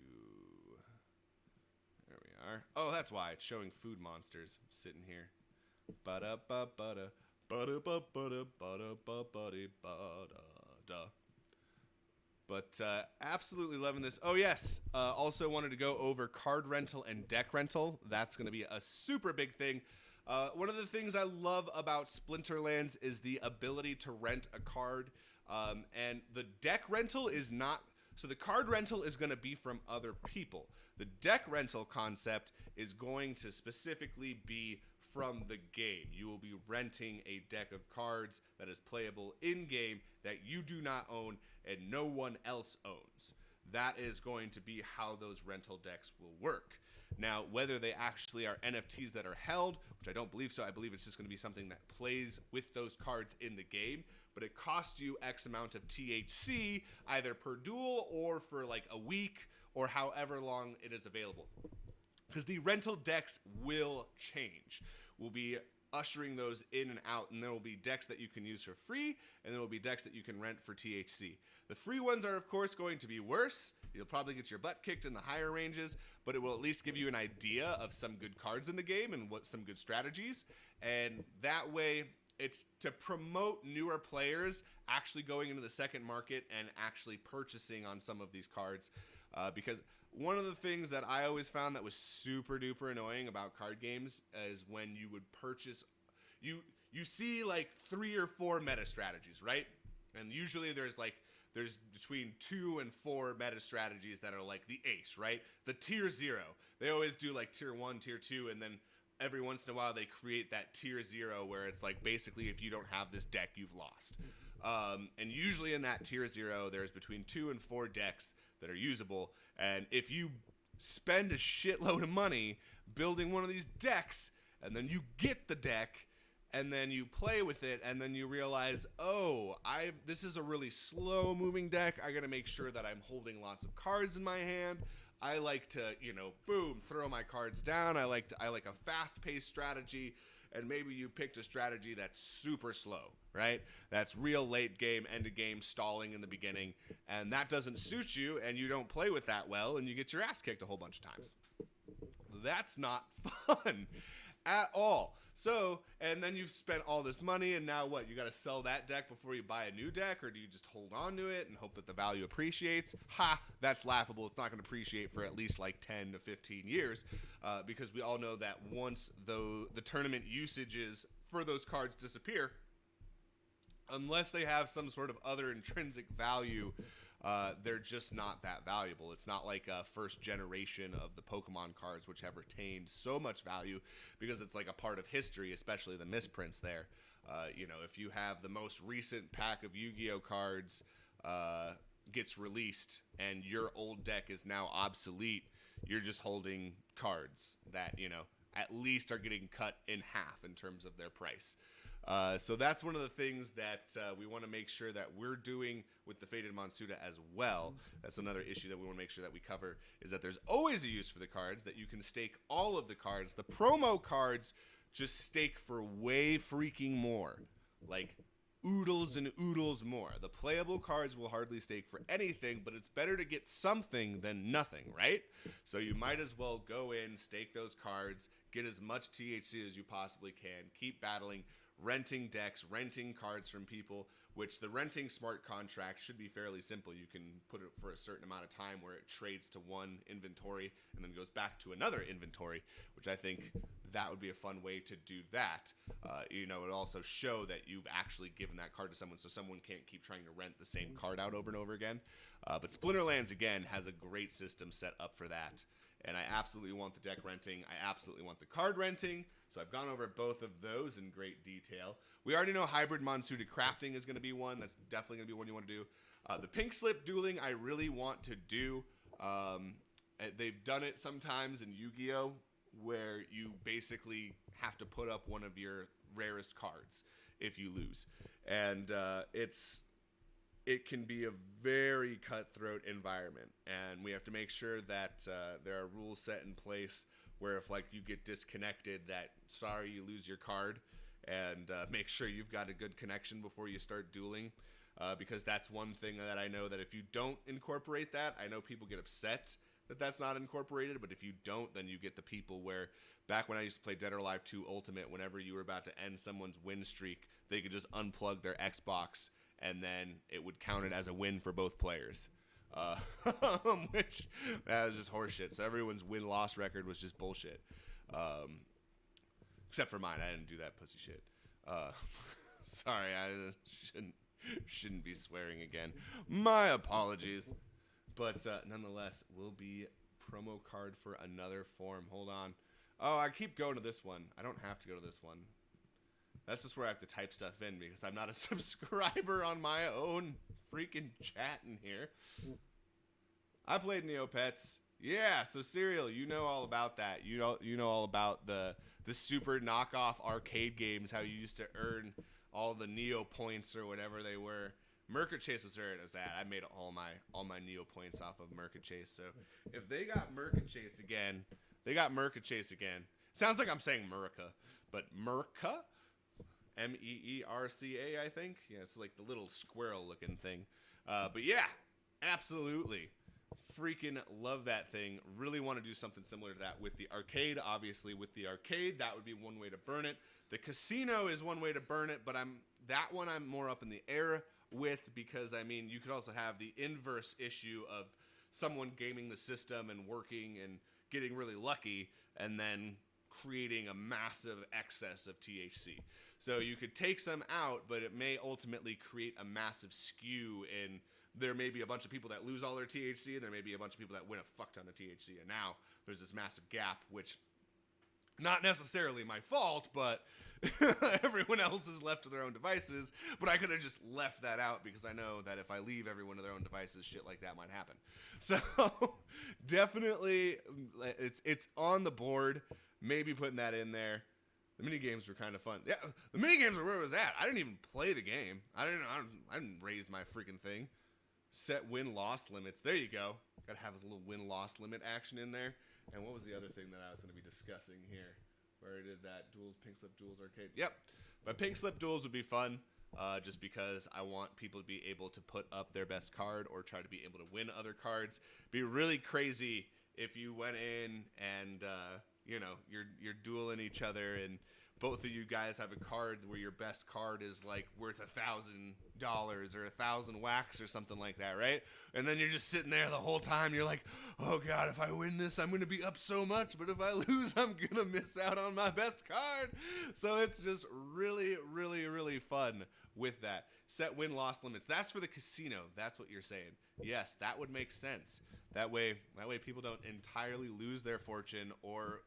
there we are. Oh, that's why it's showing food monsters. I'm sitting here. Ba-da-ba-ba-da. But absolutely loving this. Oh, yes. Also wanted to go over card rental and deck rental. That's going to be a super big thing. One of the things I love about Splinterlands is the ability to rent a card. And the deck rental is not... So the card rental is going to be from other people. The deck rental concept is going to specifically be from the game. You will be renting a deck of cards that is playable in-game that you do not own and no one else owns. That is going to be how those rental decks will work. Now, whether they actually are NFTs that are held, which I don't believe so, I believe it's just going to be something that plays with those cards in the game, but it costs you X amount of THC either per duel or for like a week or however long it is available. Because the rental decks will change. We'll be ushering those in and out, and there will be decks that you can use for free, and there will be decks that you can rent for THC. The free ones are, of course, going to be worse. You'll probably get your butt kicked in the higher ranges, but it will at least give you an idea of some good cards in the game and what some good strategies. And that way, it's to promote newer players actually going into the second market and actually purchasing on some of these cards. Because one of the things that I always found that was super duper annoying about card games is when you would purchase, you see like 3 or 4 meta strategies, right? And usually there's between 2 and 4 meta strategies that are like the ace, right? The tier 0. They always do like tier 1, tier 2, and then every once in a while they create that tier 0 where it's like basically if you don't have this deck, you've lost. And usually in that tier 0, there's between 2 and 4 decks that are usable. And if you spend a shitload of money building one of these decks, and then you get the deck, and then you play with it, and then you realize, oh, this is a really slow moving deck. I gotta make sure that I'm holding lots of cards in my hand. I like to, boom, throw my cards down. I like a fast-paced strategy. And maybe you picked a strategy that's super slow, right? That's real late game, end of game, stalling in the beginning. And that doesn't suit you, and you don't play with that well, and you get your ass kicked a whole bunch of times. That's not fun at all. So, and then you've spent all this money, and now what? You got to sell that deck before you buy a new deck, or do you just hold on to it and hope that the value appreciates? Ha, that's laughable. It's not going to appreciate for at least like 10 to 15 years, because we all know that once the tournament usages for those cards disappear, unless they have some sort of other intrinsic value, they're just not that valuable. It's not like a first generation of the Pokemon cards, which have retained so much value because it's like a part of history, especially the misprints there. If you have the most recent pack of Yu-Gi-Oh cards gets released and your old deck is now obsolete, you're just holding cards that, at least are getting cut in half in terms of their price. So that's one of the things that we want to make sure that we're doing with the Faded MONSUTA as well. That's another issue that we want to make sure that we cover, is that there's always a use for the cards, that you can stake all of the cards. The promo cards just stake for way freaking more. Like oodles and oodles more. The playable cards will hardly stake for anything, but it's better to get something than nothing, right? So you might as well go in, stake those cards, get as much THC as you possibly can, keep battling, renting decks, renting cards from people, which the renting smart contract should be fairly simple. You can put it for a certain amount of time where it trades to one inventory and then goes back to another inventory, which I think that would be a fun way to do that. It also show that you've actually given that card to someone, so someone can't keep trying to rent the same card out over and over again. But Splinterlands, again, has a great system set up for that. And I absolutely want the deck renting. I absolutely want the card renting. So I've gone over both of those in great detail. We already know hybrid MONSUTA crafting is going to be one. That's definitely going to be one you want to do. The pink slip dueling I really want to do. They've done it sometimes in Yu-Gi-Oh! Where you basically have to put up one of your rarest cards if you lose. And it can be a very cutthroat environment, and we have to make sure that there are rules set in place where if you get disconnected, that sorry, you lose your card, and make sure you've got a good connection before you start dueling, because that's one thing that I know that if you don't incorporate that, I know people get upset that that's not incorporated, but if you don't, then you get the people where back when I used to play Dead or Alive 2 Ultimate, whenever you were about to end someone's win streak, they could just unplug their Xbox and then it would count it as a win for both players. Which, that was just horseshit. So everyone's win-loss record was just bullshit. Except for mine. I didn't do that pussy shit. Sorry, I shouldn't be swearing again. My apologies. But nonetheless, will be promo card for another form. Hold on. Oh, I keep going to this one. I don't have to go to this one. That's just where I have to type stuff in because I'm not a subscriber on my own freaking chat in here. I played Neopets. Yeah, so Serial, you know all about that. You know all about the super knockoff arcade games, how you used to earn all the Neo points or whatever they were. Merca Chase was where it was at. I made all my Neo points off of Merca Chase. So if they got Merca Chase again, Sounds like I'm saying Merca, but Merca? Meerca, I think. Yeah, it's like the little squirrel looking thing. But yeah, absolutely. Freaking love that thing. Really want to do something similar to that with the arcade. Obviously, with the arcade, that would be one way to burn it. The casino is one way to burn it, but I'm more up in the air with, because I mean, you could also have the inverse issue of someone gaming the system and working and getting really lucky and then creating a massive excess of THC. So you could take some out, but it may ultimately create a massive skew in there may be a bunch of people that lose all their THC and there may be a bunch of people that win a fuck ton of THC. And now there's this massive gap, which not necessarily my fault, but everyone else is left to their own devices. But I could have just left that out because I know that if I leave everyone to their own devices, shit like that might happen. So definitely it's on the board. Maybe putting that in there. The mini games were kind of fun. Yeah, the mini games were where it was at. I didn't even play the game. I didn't raise my freaking thing. Set win-loss limits. There you go. Got to have a little win-loss limit action in there. And what was the other thing that I was going to be discussing here? Where I did that duels, pink slip duels arcade. Yep. But pink slip duels would be fun. Just because I want people to be able to put up their best card or try to be able to win other cards. Be really crazy if you went in and you're dueling each other and both of you guys have a card where your best card is like worth $1,000 or 1,000 wax or something like that, right? And then you're just sitting there the whole time. You're like, oh God, if I win this, I'm going to be up so much. But if I lose, I'm going to miss out on my best card. So it's just really, really, really fun with that. Set win-loss limits. That's for the casino. That's what you're saying. Yes, that would make sense. That way people don't entirely lose their fortune or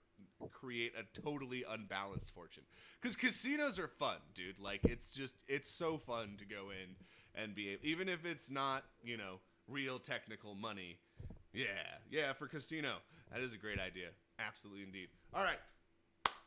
create a totally unbalanced fortune. Because casinos are fun, dude. Like, it's so fun to go in and be, even if it's not, you know, real technical money. Yeah, for casino. That is a great idea. Absolutely indeed. All right.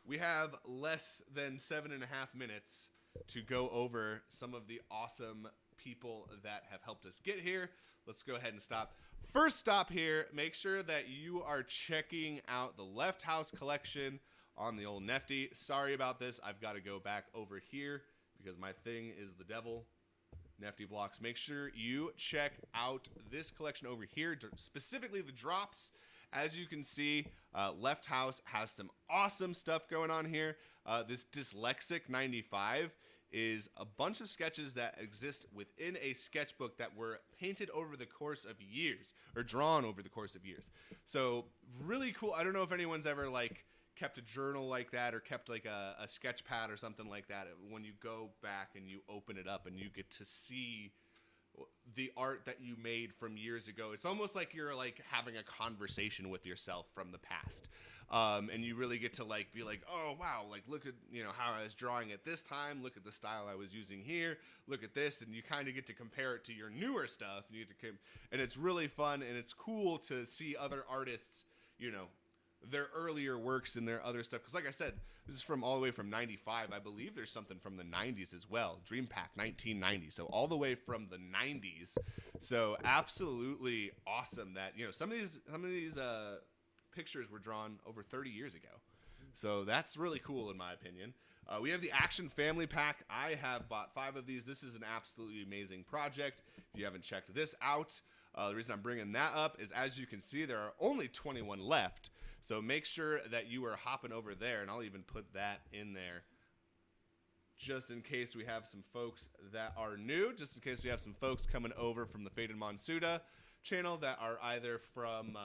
We have less than 7.5 minutes to go over some of the awesome people that have helped us get here. Let's go ahead and stop. First stop here, make sure that you are checking out the LeftHousr collection on the old Nefty. Sorry about this. I've got to go back over here because my thing is the devil. Nefty blocks. Make sure you check out this collection over here, specifically the drops. As you can see, LeftHousr has some awesome stuff going on here. This Dyslexic 95 is a bunch of sketches that exist within a sketchbook that were painted over the course of years, or drawn over the course of years. So really cool. I don't know if anyone's ever like kept a journal like that, or kept like a sketch pad or something like that. When you go back and you open it up and you get to see the art that you made from years ago, it's almost like you're like having a conversation with yourself from the past. And you really get to like be like, oh wow, like look at, you know, how I was drawing at this time, look at the style I was using here, look at this, and you kind of get to compare it to your newer stuff, and you get to and it's really fun, and it's cool to see other artists, you know, their earlier works and their other stuff. Because like I said, this is from all the way from 95. I believe there's something from the 90s as well. Dream Pack 1990. So all the way from the 90s. So absolutely awesome that, you know, some of these pictures were drawn over 30 years ago. So that's really cool in my opinion. We have the Action Family Pack. I have bought 5 of these. This is an absolutely amazing project. If you haven't checked this out, the reason I'm bringing that up is, as you can see, there are only 21 left. So make sure that you are hopping over there, and I'll even put that in there just in case we have some folks that are new, just in case we have some folks coming over from the Faded MONSUTA channel that are either from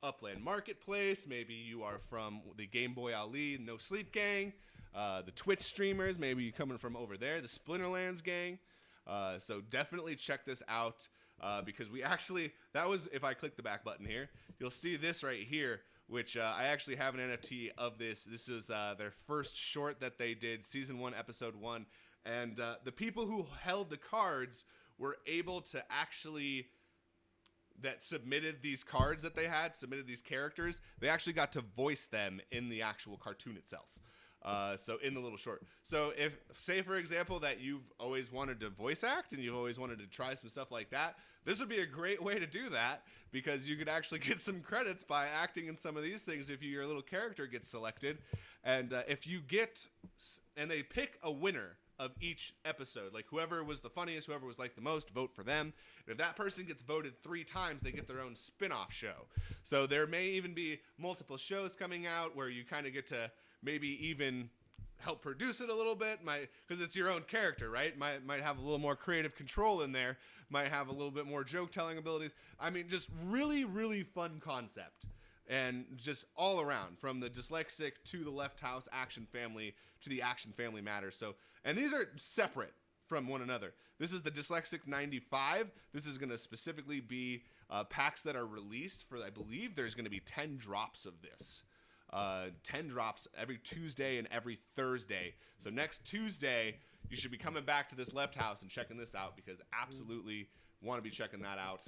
Upland Marketplace, maybe you are from the Game Boy Ali No Sleep Gang, the Twitch streamers, maybe you're coming from over there, the Splinterlands gang. So definitely check this out. Because we actually, that was, if I click the back button here, you'll see this right here, which I actually have an NFT of this. This is their first short that they did, season 1, episode 1. And the people who held the cards were able to actually, that submitted these cards that they had, submitted these characters, they actually got to voice them in the actual cartoon itself. So in the little short. So if, say for example, that you've always wanted to voice act and you've always wanted to try some stuff like that, this would be a great way to do that, because you could actually get some credits by acting in some of these things if your little character gets selected. And if you get, and they pick a winner of each episode, like whoever was the funniest, whoever was like the most, vote for them. And if that person gets voted 3 times, they get their own spin-off show. So there may even be multiple shows coming out where you kind of get to maybe even help produce it a little bit, because it's your own character, right? Might have a little more creative control in there, might have a little bit more joke telling abilities. I mean, just really, really fun concept. And just all around, from the Dyslexic to the LeftHousr Action Family to the Action Family Matters. So, and these are separate from one another. This is the Dyslexic 95. This is going to specifically be packs that are released for, I believe there's going to be 10 drops of this. 10 drops every Tuesday and every Thursday. So next Tuesday, you should be coming back to this LeftHousr and checking this out, because absolutely want to be checking that out.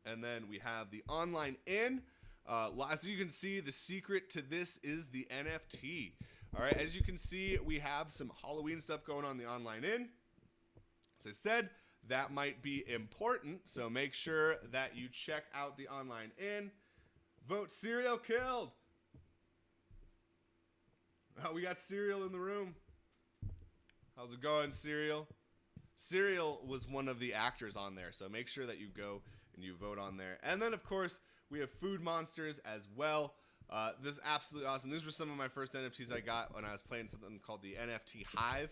And then we have the online in. As you can see, the secret to this is the NFT. All right, as you can see, we have some Halloween stuff going on the online in. As I said, that might be important, so make sure that you check out the online in. Vote Serial Killed. Oh, we got Serial in the room. How's it going, Serial? Serial was one of the actors on there, so make sure that you go and you vote on there. And then, of course, we have Food Monsters as well. This is absolutely awesome. These were some of my first NFTs I got when I was playing something called the NFT Hive.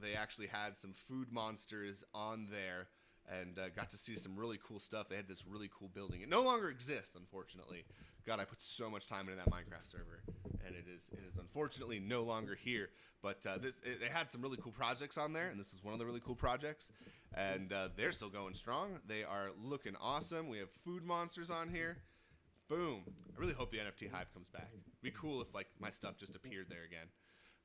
They actually had some Food Monsters on there, and got to see some really cool stuff. They had this really cool building. It no longer exists, unfortunately. God, I put so much time into that Minecraft server, and it is unfortunately no longer here. But they had some really cool projects on there, and this is one of the really cool projects. And they're still going strong. They are looking awesome. We have Food Monsters on here. Boom. I really hope the NFT Hive comes back. It'd be cool if like my stuff just appeared there again.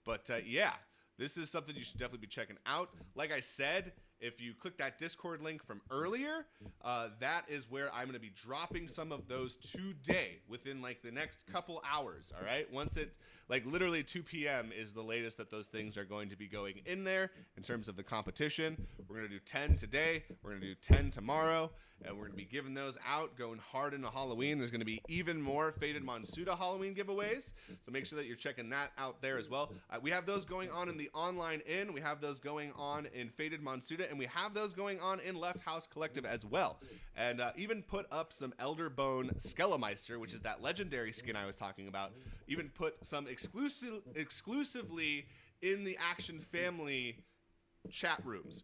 But yeah, this is something you should definitely be checking out. Like I said, if you click that Discord link from earlier, that is where I'm going to be dropping some of those today within like the next couple hours, all right? Once it, like literally 2 p.m. is the latest that those things are going to be going in there in terms of the competition. We're going to do 10 today, we're going to do 10 tomorrow, and we're going to be giving those out, going hard into Halloween. There's going to be even more Faded MONSUTA Halloween giveaways, so make sure that you're checking that out there as well. We have those going on in the online in, we have those going on in Faded MONSUTA, and we have those going on in LeftHousr Collective as well. And even put up some Elderbone Skellemeister, which is that legendary skin I was talking about. Even put some exclusively in the Action family chat rooms.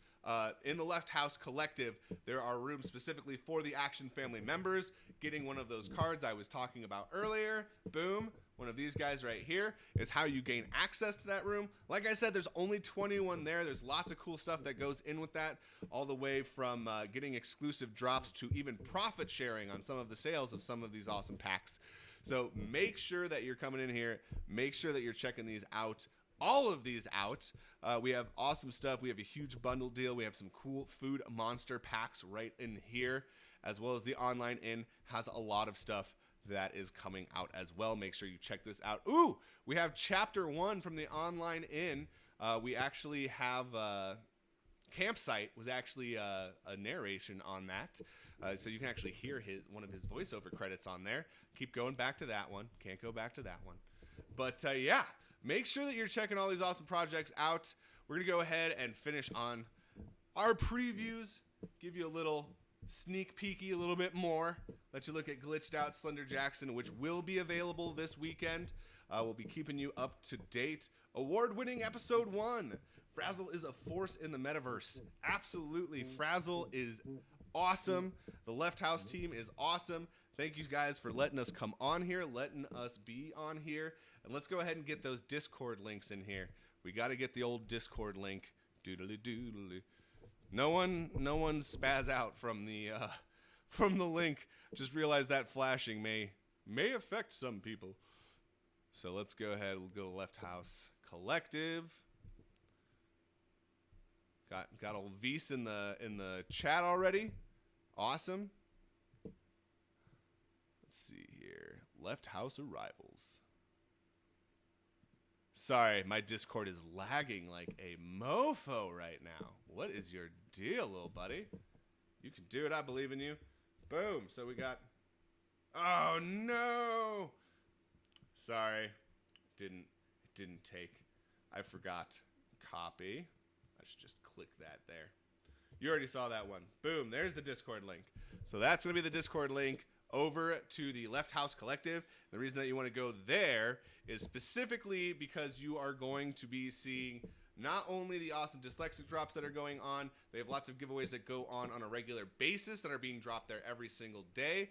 In the LeftHousr Collective, there are rooms specifically for the Action family members. Getting one of those cards I was talking about earlier, boom, one of these guys right here is how you gain access to that room. Like I said, there's only 21 there. There's lots of cool stuff that goes in with that, all the way from getting exclusive drops to even profit sharing on some of the sales of some of these awesome packs. So make sure that you're coming in here. Make sure that you're checking these out. All of these out. We have awesome stuff. We have a huge bundle deal. We have some cool food monster packs right in here, as well as the online in has a lot of stuff that is coming out as well. Make sure you check this out. Ooh, we have chapter 1 from the online in. We actually have Campsite was actually a narration on that. So you can actually hear one of his voiceover credits on there. Keep going back to that one. Can't go back to that one. But yeah, make sure that you're checking all these awesome projects out. We're going to go ahead and finish on our previews. Give you a little sneak peeky a little bit more. Let you look at Glitched Out Slender Jackson, which will be available this weekend. We'll be keeping you up to date. Award-winning episode 1. Frazzle is a force in the metaverse. Absolutely. Frazzle is awesome. The LeftHousr team is awesome. Thank you guys for letting us come on here, letting us be on here. And let's go ahead and get those Discord links in here. We got to get the old Discord link. Doodly doodly. No one spaz out from the link. Just realize that flashing may affect some people. So let's go ahead. We'll go to LeftHousr Collective. Got old Vise in the chat already. Awesome. Let's see here. LeftHousr arrivals. Sorry, my Discord is lagging like a mofo right now. What is your deal, little buddy? You can do it. I believe in you. Boom. So we got... Oh, no. Sorry. It didn't take. I forgot. Copy. I should just click that there. You already saw that one. Boom. There's the Discord link. So that's going to be the Discord link over to the LeftHousr Collective. The reason that you want to go there is specifically because you are going to be seeing not only the awesome dyslexic drops that are going on, they have lots of giveaways that go on a regular basis that are being dropped there every single day.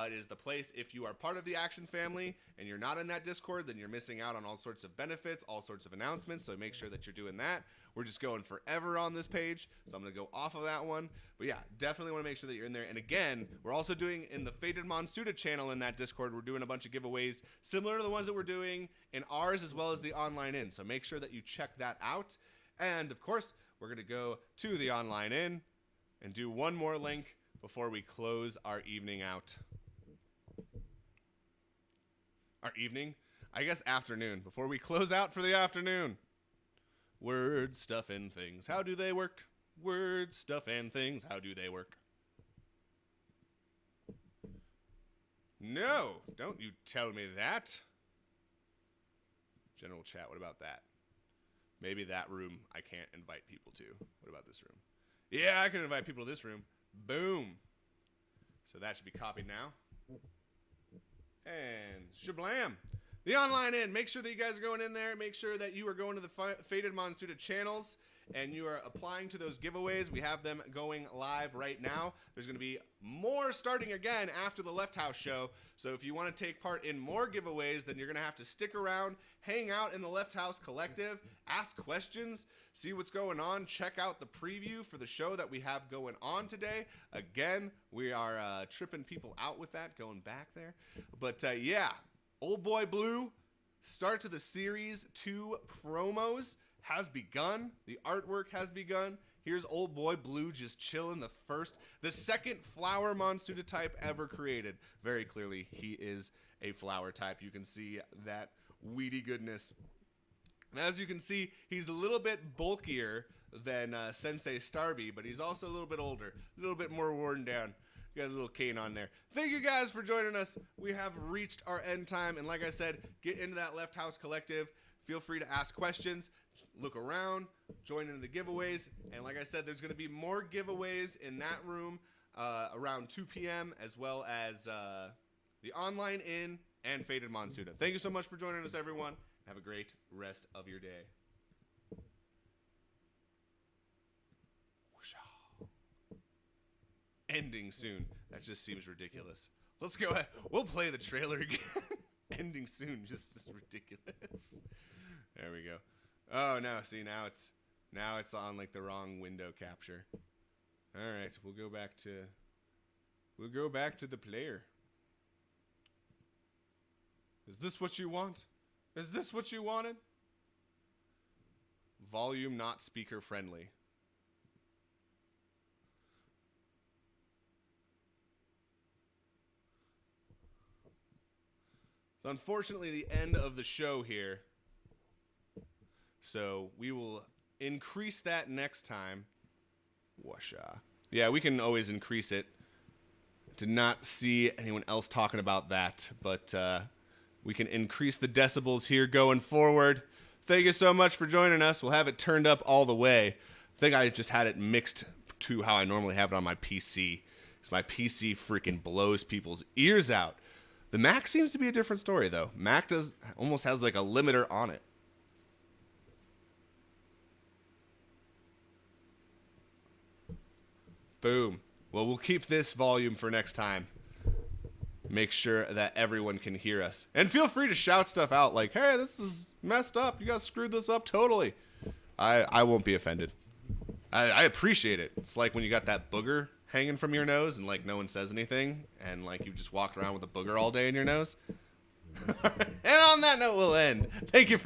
It is the place, if you are part of the Action family and you're not in that Discord, then you're missing out on all sorts of benefits, all sorts of announcements, so make sure that you're doing that. We're just going forever on this page, so I'm going to go off of that one. But yeah, definitely want to make sure that you're in there. And again, we're also doing in the Faded MONSUTA channel in that Discord, we're doing a bunch of giveaways similar to the ones that we're doing in ours as well as the online in. So make sure that you check that out. And of course, we're going to go to the online in and do one more link before we close our evening out. Our evening? I guess afternoon. Before we close out for the afternoon. Word, stuff, and things. How do they work? Word, stuff, and things. How do they work? No, don't you tell me that. General chat, what about that? Maybe that room I can't invite people to. What about this room? Yeah, I can invite people to this room. Boom. So that should be copied now. And shablam. The online in. Make sure that you guys are going in there. Make sure that you are going to the Faded MONSUTA channels and you are applying to those giveaways. We have them going live right now. There's going to be more starting again after the Left House show. So if you want to take part in more giveaways, then you're going to have to stick around, hang out in the Left House Collective, ask questions, see what's going on, check out the preview for the show that we have going on today. Again, we are tripping people out with that, going back there. But yeah, Old Boy Blue, start to the Series 2 promos has begun. The artwork has begun. Here's Old Boy Blue just chilling, the second flower MONSUTA type ever created. Very clearly, he is a flower type. You can see that weedy goodness. And as you can see, he's a little bit bulkier than Sensei Starby, but he's also a little bit older, a little bit more worn down. Got a little cane on there. Thank you guys for joining us. We have reached our end time, and like I said, get into that Left House Collective. Feel free to ask questions, look around, join into the giveaways, and like I said, there's going to be more giveaways in that room around 2 p.m. as well as the online in and Faded MONSUTA. Thank you so much for joining us, everyone. Have a great rest of your day. Ending soon. That just seems ridiculous. Let's go ahead. We'll play the trailer again. Ending soon just is ridiculous. There we go. Oh no, see now it's on like the wrong window capture. All right, we'll go back to the player. Is this what you want? Is this what you wanted? Volume not speaker friendly. So unfortunately, the end of the show here. So we will increase that next time. Washa. Yeah, we can always increase it. Did not see anyone else talking about that, but we can increase the decibels here going forward. Thank you so much for joining us. We'll have it turned up all the way. I think I just had it mixed to how I normally have it on my PC. Because my PC freaking blows people's ears out. The Mac seems to be a different story, though. Mac almost has like a limiter on it. Boom. Well, we'll keep this volume for next time. Make sure that everyone can hear us. And feel free to shout stuff out like, hey, this is messed up. You guys screwed this up totally. I won't be offended. I appreciate it. It's like when you got that booger hanging from your nose and like no one says anything and like you've just walked around with a booger all day in your nose. And on that note, we'll end. Thank you for